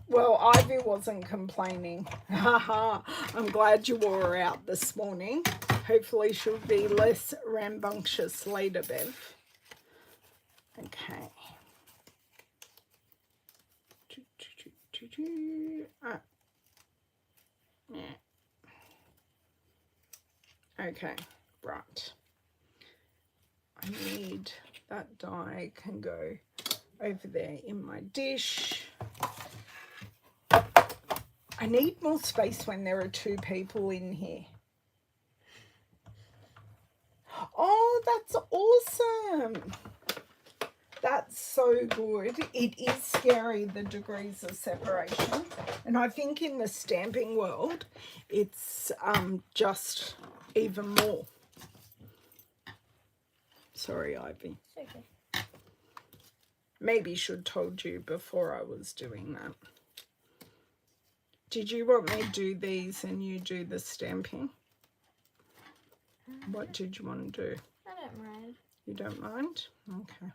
Well, Ivy wasn't complaining. Haha, I'm glad you wore her out this morning. Hopefully she'll be less rambunctious later, Bev. Okay. Yeah. Okay, right. I need that die can go over there in my dish. I need more space when there are 2 people in here. Oh, that's awesome. That's so good. It is scary, the degrees of separation. And I think in the stamping world, it's just even more. Sorry, Ivy. It's okay. Maybe should told you before I was doing that. Did you want me to do these and you do the stamping? What did you want to do? I don't mind. You don't mind? Okay.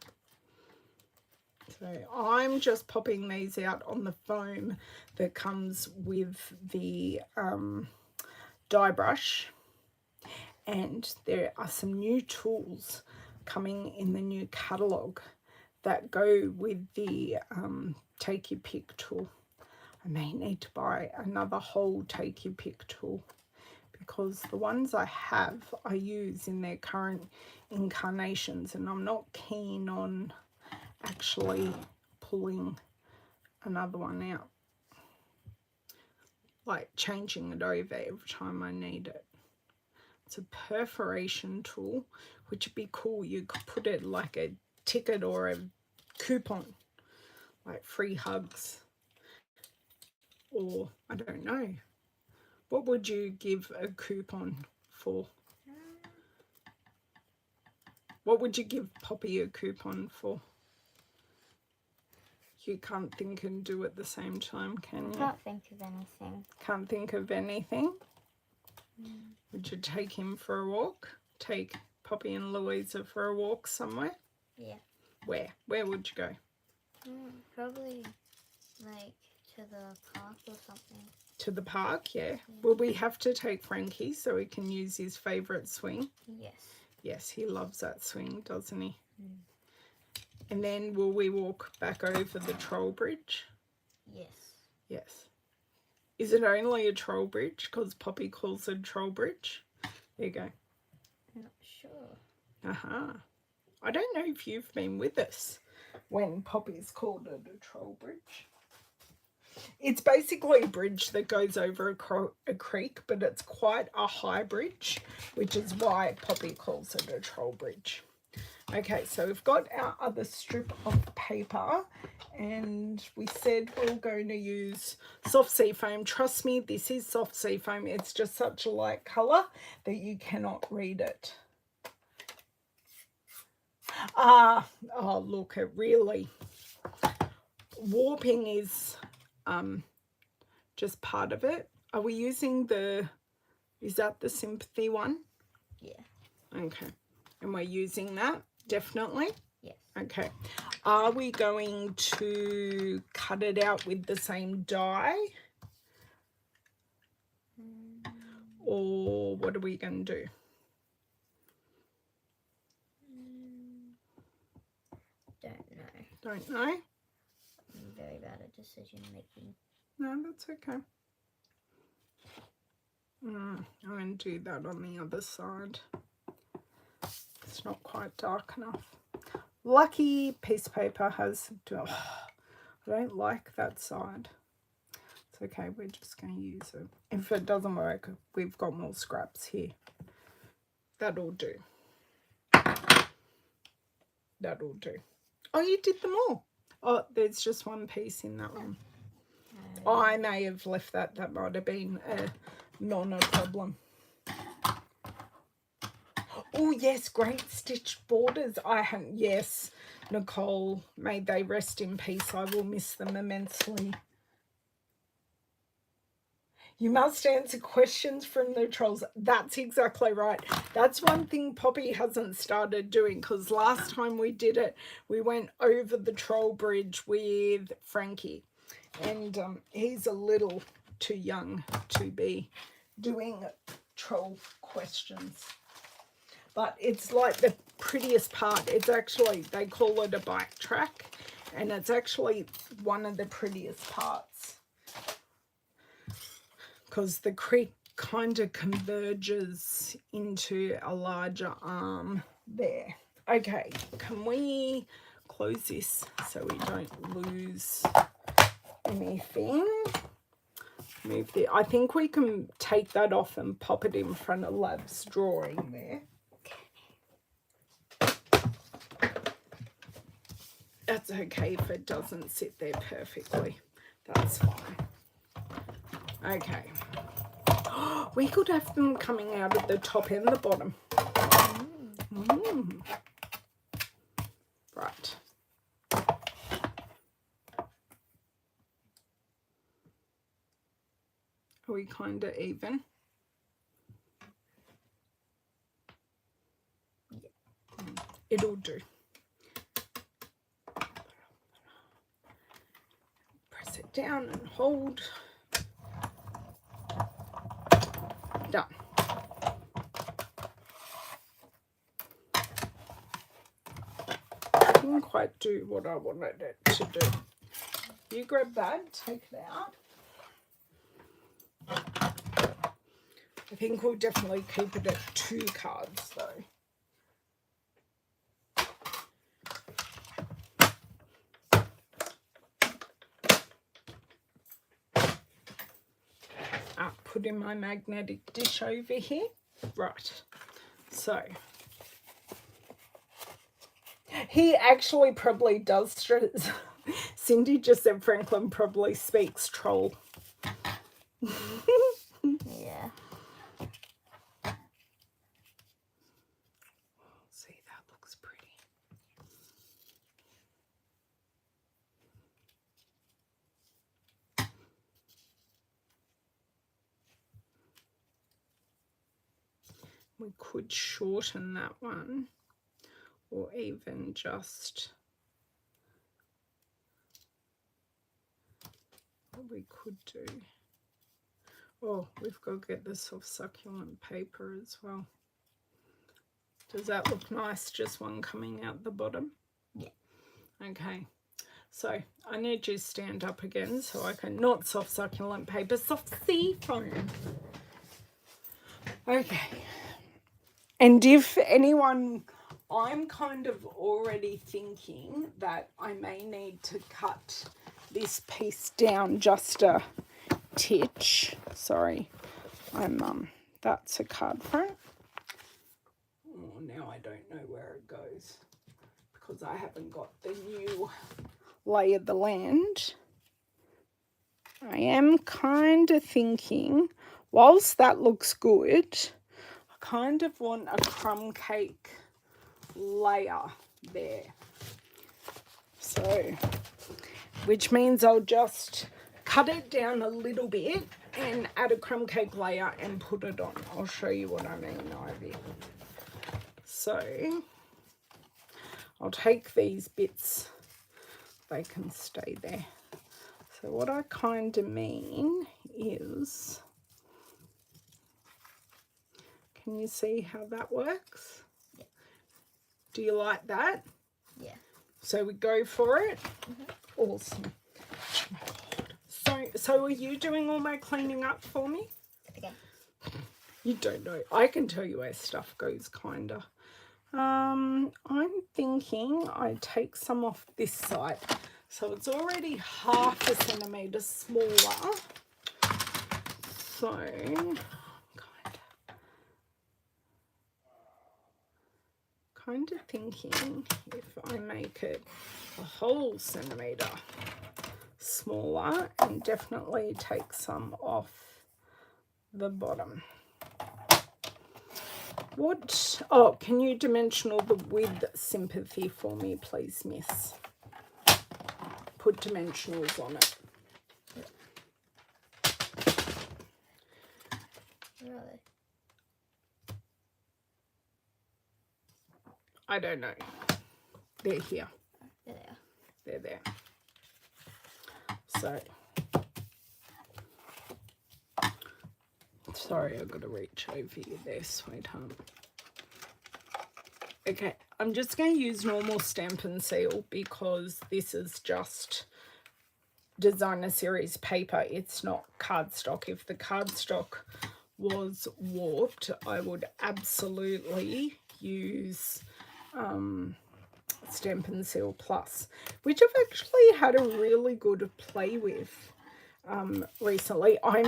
So I'm just popping these out on the foam that comes with the die brush. And there are some new tools coming in the new catalogue that go with the take your pick tool. I may need to buy another whole take your pick tool, because the ones I have I use in their current incarnations, and I'm not keen on actually pulling another one out, like changing it over every time I need it. It's a perforation tool, which would be cool. You could put it like a ticket or a coupon, like free hugs, or I don't know. What would you give a coupon for? What would you give Poppy a coupon for? You can't think and do at the same time, can you? I can't think of anything. Can't think of anything? Would you take him for a walk? Take Poppy and Louisa for a walk somewhere? Yeah. Where? Where would you go? Probably like to the park or something. To the park, yeah. Will we have to take Frankie so he can use his favourite swing? Yes. Yes, he loves that swing, doesn't he? And then will we walk back over the troll bridge? Yes. Yes. Is it only a troll bridge? Because Poppy calls it a troll bridge. There you go. Not sure. I don't know if you've been with us when Poppy's called it a troll bridge. It's basically a bridge that goes over a creek, but it's quite a high bridge, which is why Poppy calls it a troll bridge. Okay, so we've got our other strip of paper, and we said we're going to use soft sea foam. Trust me, this is soft sea foam. It's just such a light colour that you cannot read it. Oh look, it really, warping is just part of it. Are we using is that the sympathy one? Yeah. Okay, and we're using that, definitely? Yes. Okay. Are we going to cut it out with the same die? Or what are we going to do? Don't know. I'm very bad at decision making. No, that's okay. I'm going to do that on the other side. It's not quite dark enough. Lucky piece of paper has... I don't like that side. It's okay, we're just going to use it. If it doesn't work, we've got more scraps here. That'll do. That'll do. Oh, you did them all. Oh, there's just one piece in that one. Oh, I may have left that. That might have been a problem. Oh, yes, great stitched borders. Yes, Nicole, may they rest in peace. I will miss them immensely. You must answer questions from the trolls. That's exactly right. That's one thing Poppy hasn't started doing, because last time we did it, we went over the troll bridge with Frankie. And he's a little too young to be doing troll questions. But it's like the prettiest part. It's actually, they call it a bike track, and it's actually one of the prettiest parts because the creek kind of converges into a larger arm there. Okay, can we close this so we don't lose anything? Move the, I think we can take that off and pop it in front of Lab's drawing there. That's okay if it doesn't sit there perfectly. That's fine. Okay. We could have them coming out at the top and the bottom. Right. Are we kind of even? It'll do. Press it down and hold. Done. Didn't quite do what I wanted it to do. You grab that, take it out. I think we'll definitely keep it at 2 cards though. Put in my magnetic dish over here. Right. So he actually probably does. Cindy just said Franklin probably speaks troll. Yeah. See, that looks pretty. We could shorten that one, or even just, what we could do. Oh, we've got to get the soft succulent paper as well. Does that look nice? Just one coming out the bottom? Yeah. Okay. So I need you to stand up again so I can, not soft succulent paper, soft sea foam. Okay. And if anyone, I'm kind of already thinking that I may need to cut this piece down just a titch. Sorry, that's a card front. Oh, now I don't know where it goes because I haven't got the new lay of the land. I am kind of thinking, whilst that looks good, I kind of want a crumb cake layer there. So, which means I'll just cut it down a little bit and add a crumb cake layer and put it on. I'll show you what I mean, Ivy. So, I'll take these bits, they can stay there. So what I kind of mean is, can you see how that works? Yeah. Do you like that? Yeah. So we go for it? Mm-hmm. Awesome. So are you doing all my cleaning up for me? Okay. You don't know. I can tell you where stuff goes, kinda. I'm thinking I take some off this side. So it's already 1/2 centimetre smaller. So kind of thinking if I make it a whole centimetre smaller and definitely take some off the bottom. What, oh, can you dimensional the width sympathy for me, please, miss? Put dimensionals on it. Really? I don't know. They're here. There they are. They're there. So Sorry, I've got to reach over you there, sweetheart. Okay, I'm just going to use normal Stampin' Seal because this is just designer series paper. It's not cardstock. If the cardstock was warped, I would absolutely use Stampin' Seal Plus, which I've actually had a really good play with recently. I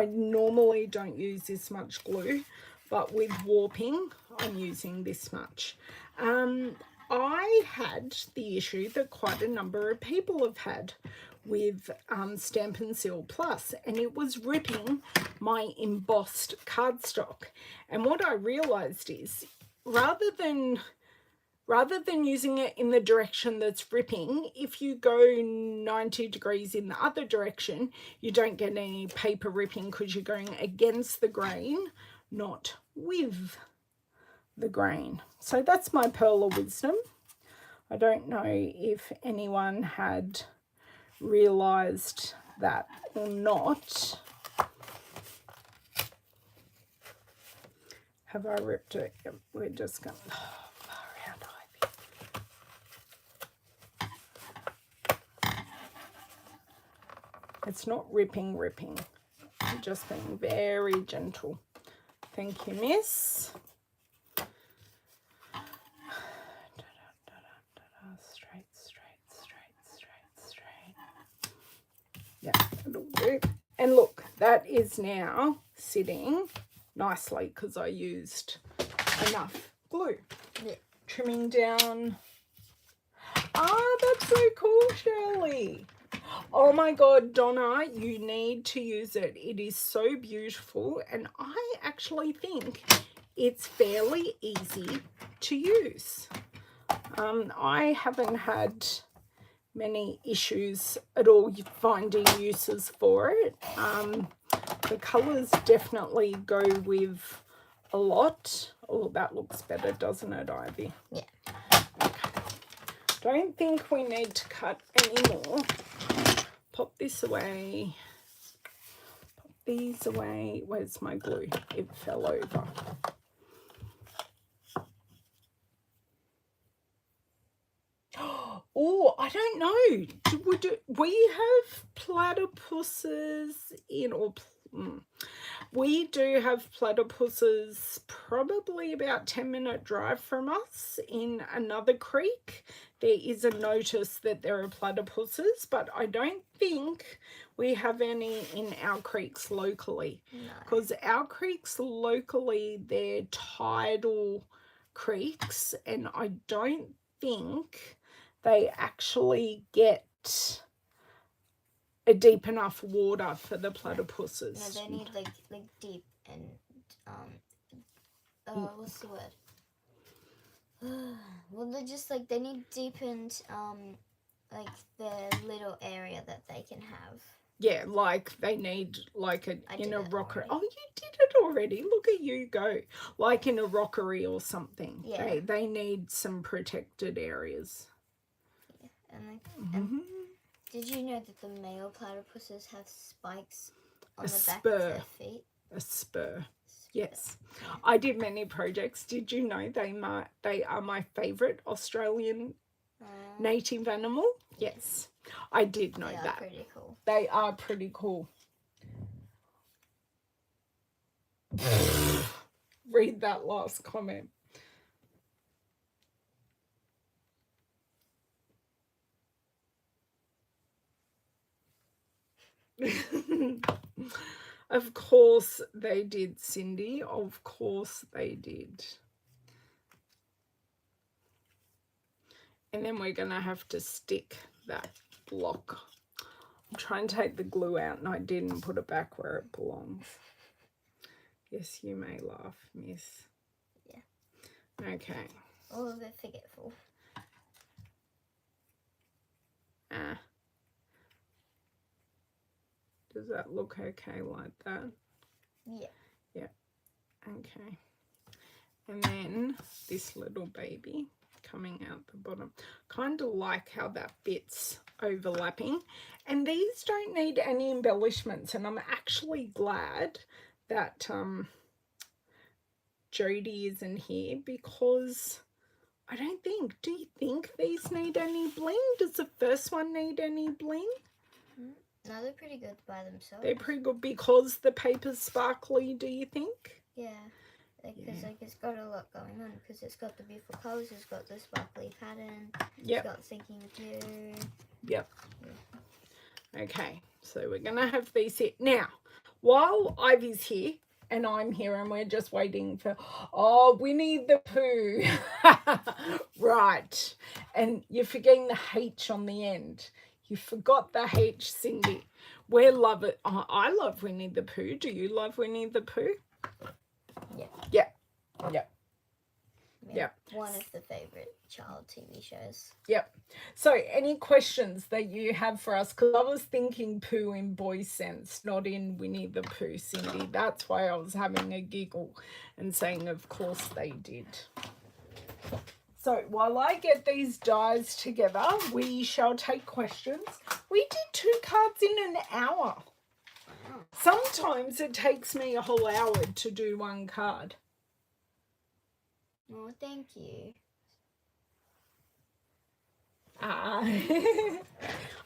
normally don't use this much glue, but with warping, I'm using this much. I had the issue that quite a number of people have had with Stampin' Seal Plus, and it was ripping my embossed cardstock. And what I realized is, rather than using it in the direction that's ripping, if you go 90 degrees in the other direction, you don't get any paper ripping because you're going against the grain, not with the grain. So that's my pearl of wisdom. I don't know if anyone had realized that or not. Have I ripped it? Yep, we're just going to... It's not ripping. I'm just being very gentle. Thank you, miss. Straight. Yeah, it'll do. And look, that is now sitting nicely because I used enough glue. Yeah. Trimming down. Ah, that's so cool, Shirley. Oh my God, Donna, you need to use it. It is so beautiful, and I actually think it's fairly easy to use. I haven't had many issues at all finding uses for it. The colours definitely go with a lot. Oh, that looks better, doesn't it, Ivy? Yeah. Okay. Don't think we need to cut anymore. Pop this away. Pop these away. Where's my glue? It fell over. Oh, I don't know. We have platypuses in, or we do have platypuses probably about 10-minute drive from us in another creek. There is a notice that there are platypuses, but I don't think we have any in our creeks locally. Because our creeks locally, they're tidal creeks, and I don't think they actually get a deep enough water for the platypuses. No, they need like deep and what's the word? Well, they're just like, they need deep and like the little area that they can have. Yeah, like they need like in a rockery. Already. Oh, you did it already. Look at you go. Like in a rockery or something. Yeah. They need some protected areas. Yeah. And did you know that the male platypuses have spikes on the back of their feet? A spur. Yes. I did many projects. Did you know they are my favourite Australian native animal? Yes. I did know that. They are pretty cool. They are pretty cool. Read that last comment. Of course they did, Cindy. Of course they did. And then we're going to have to stick that block. I'm trying to take the glue out and I didn't put it back where it belongs. Yes, you may laugh, miss. Yeah. Okay. Oh, a bit forgetful. Does that look okay like that? Yeah. Yeah. Okay. And then this little baby coming out the bottom. Kind of like how that bit's overlapping. And these don't need any embellishments. And I'm actually glad that Jody isn't here, because I don't think, do you think these need any bling? Does the first one need any bling? No, they're pretty good by themselves. They're pretty good because the paper's sparkly, do you think? Yeah. Because like it's got a lot going on, because it's got the beautiful colours, it's got the sparkly pattern, Yep. it's got Thinking with You. Yep. Okay, so we're going to have these here. Now, while Ivy's here and I'm here and we're just waiting for, oh, Winnie the Pooh. Right. And you're forgetting the H on the end. You forgot the H, Cindy. We love it. Oh, I love Winnie the Pooh. Do you love Winnie the Pooh? Yeah. Yeah. Yeah. Yeah. Yep. One of the favourite child TV shows. Yep. So any questions that you have for us? Because I was thinking Pooh in boy sense, not in Winnie the Pooh, Cindy. That's why I was having a giggle and saying, of course they did. So while I get these dies together, we shall take questions. We did 2 cards in an hour. Sometimes it takes me a whole hour to do 1 card. Oh, thank you. I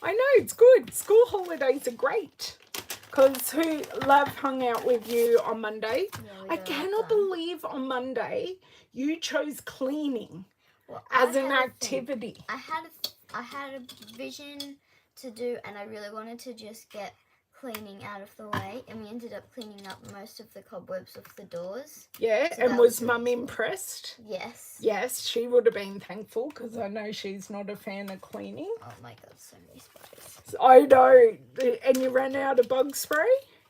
know, it's good. School holidays are great. Because Love hung out with you on Monday. Yeah, I cannot believe on Monday you chose cleaning as an activity. I had a vision to do, and I really wanted to just get cleaning out of the way, and we ended up cleaning up most of the cobwebs of the doors. Yeah, So and was Mum impressed? Yes. Yes, she would have been thankful, because I know she's not a fan of cleaning. Oh my god, so many spiders. I know. And you ran out of bug spray?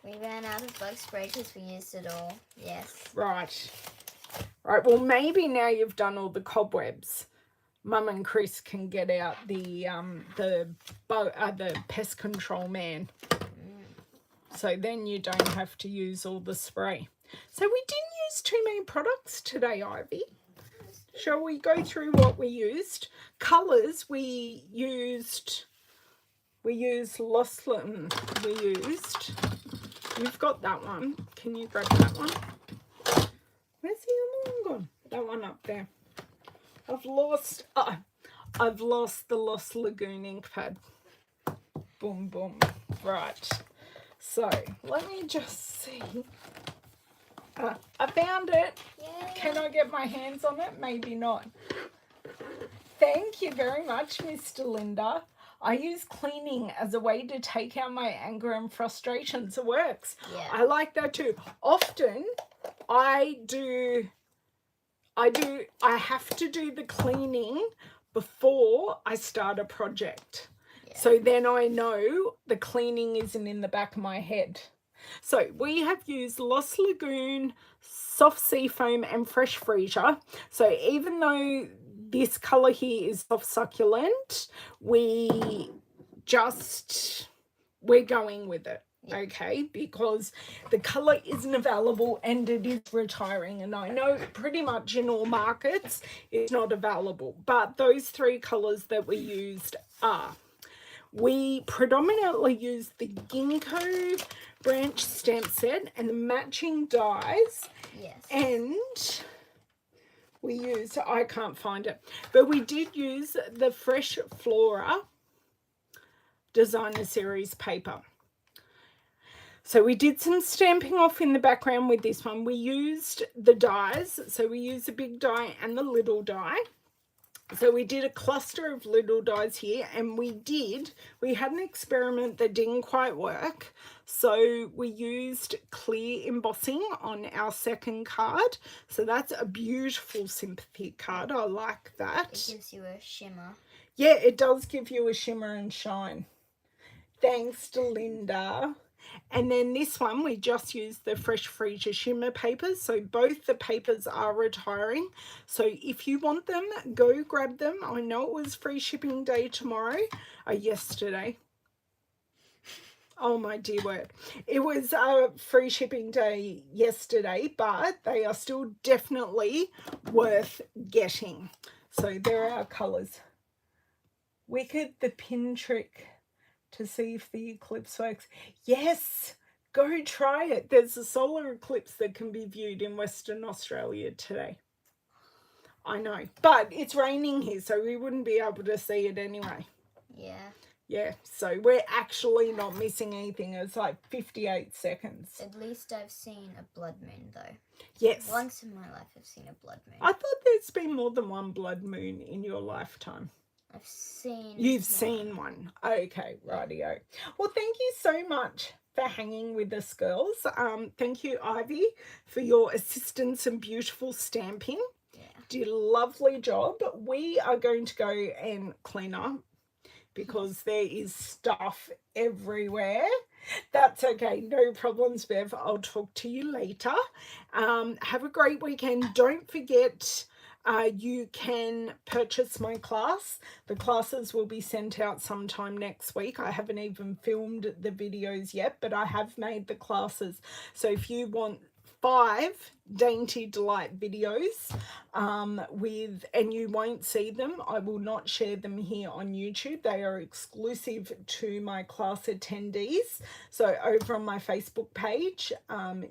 We ran out of bug spray because we used it all. Yes. Right. Right, well, maybe now you've done all the cobwebs, Mum and Chris can get out the pest control man. So then you don't have to use all the spray. So we didn't use too many products today, Ivy. Shall we go through what we used? Colours, we used Losslyn. You've got that one. Can you grab that one? Where's the other one gone? That one up there. I've lost the Lost Lagoon ink pad. Boom, boom. Right. So, let me just see. I found it. Yay. Can I get my hands on it? Maybe not. Thank you very much, Mr. Linda. I use cleaning as a way to take out my anger and frustrations. It works. Yeah. I like that too. Often, I have to do the cleaning before I start a project. Yeah. So then I know the cleaning isn't in the back of my head. So we have used Lost Lagoon, Soft Sea Foam and Fresh Freesia. So even though this colour here is soft succulent, we're going with it. Yeah. Okay, because the colour isn't available and it is retiring, and I know pretty much in all markets it's not available, but those 3 colours that we used are. We predominantly used the Ginkgo branch stamp set and the matching dies. Yes. And we used, I can't find it, but we did use the Fresh Flora Designer Series paper. So we did some stamping off in the background with this one. We used the dies. So we used the big die and the little die. So we did a cluster of little dies here, and we had an experiment that didn't quite work. So we used clear embossing on our second card. So that's a beautiful sympathy card. I like that. It gives you a shimmer. Yeah, it does give you a shimmer and shine. Thanks to Linda. And then this one, we just used the Fresh Freesia shimmer papers. So both the papers are retiring. So if you want them, go grab them. I know it was free shipping day tomorrow. Yesterday. Oh my dear word. It was free shipping day yesterday, but they are still definitely worth getting. So there are our colours. Wicked, the pin trick to see if the eclipse works. Yes, Go try it. There's a solar eclipse that can be viewed in Western Australia today. I know, but it's raining here, so we wouldn't be able to see it anyway. Yeah. Yeah, so we're actually not missing anything. It's like 58 seconds. At least I've seen a blood moon, though. Yes. Once in my life I've seen a blood moon. I thought there's been more than one blood moon in your lifetime. I've seen You've seen one. Okay, rightio. Well, thank you so much for hanging with us, girls. Thank you, Ivy, for your assistance and beautiful stamping. Yeah. Did a lovely job. We are going to go and clean up because there is stuff everywhere. That's okay. No problems, Bev. I'll talk to you later. Have a great weekend. Don't forget, you can purchase my class. The classes will be sent out sometime next week. I haven't even filmed the videos yet, but I have made the classes. So if you want 5 Dainty Delight videos and you won't see them, I will not share them here on YouTube. They are exclusive to my class attendees. So over on my Facebook page,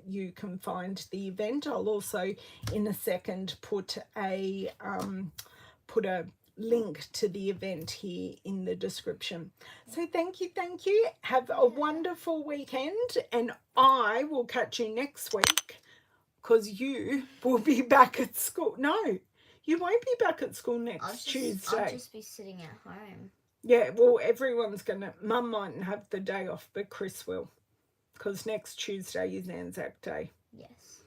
you can find the event. I'll also in a second put a link to the event here in the description. So thank you. Have a wonderful weekend, and I will catch you next week because you will be back at school. No, you won't be back at school next Tuesday. I'll just be sitting at home. Yeah, well, everyone's gonna, Mum mightn't have the day off, but Chris will, because next Tuesday is Anzac Day. Yes.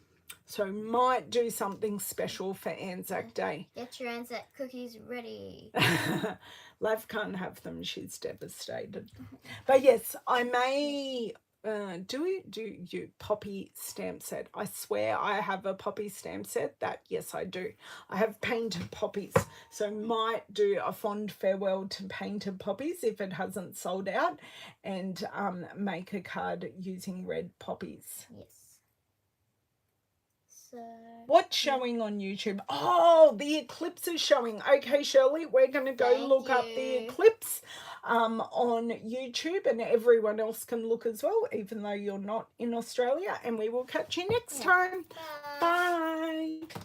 So might do something special for Anzac Day. Get your Anzac cookies ready. Lav can't have them. She's devastated. But yes, I may do you poppy stamp set. I swear I have a poppy stamp set. Yes, I do. I have painted poppies. So might do a fond farewell to painted poppies if it hasn't sold out, and make a card using red poppies. Yes. So, what's showing on YouTube? Oh, the eclipse is showing. Okay, Shirley, we're going to go look up the eclipse on YouTube, and everyone else can look as well, even though you're not in Australia. And we will catch you next time. Bye. Bye.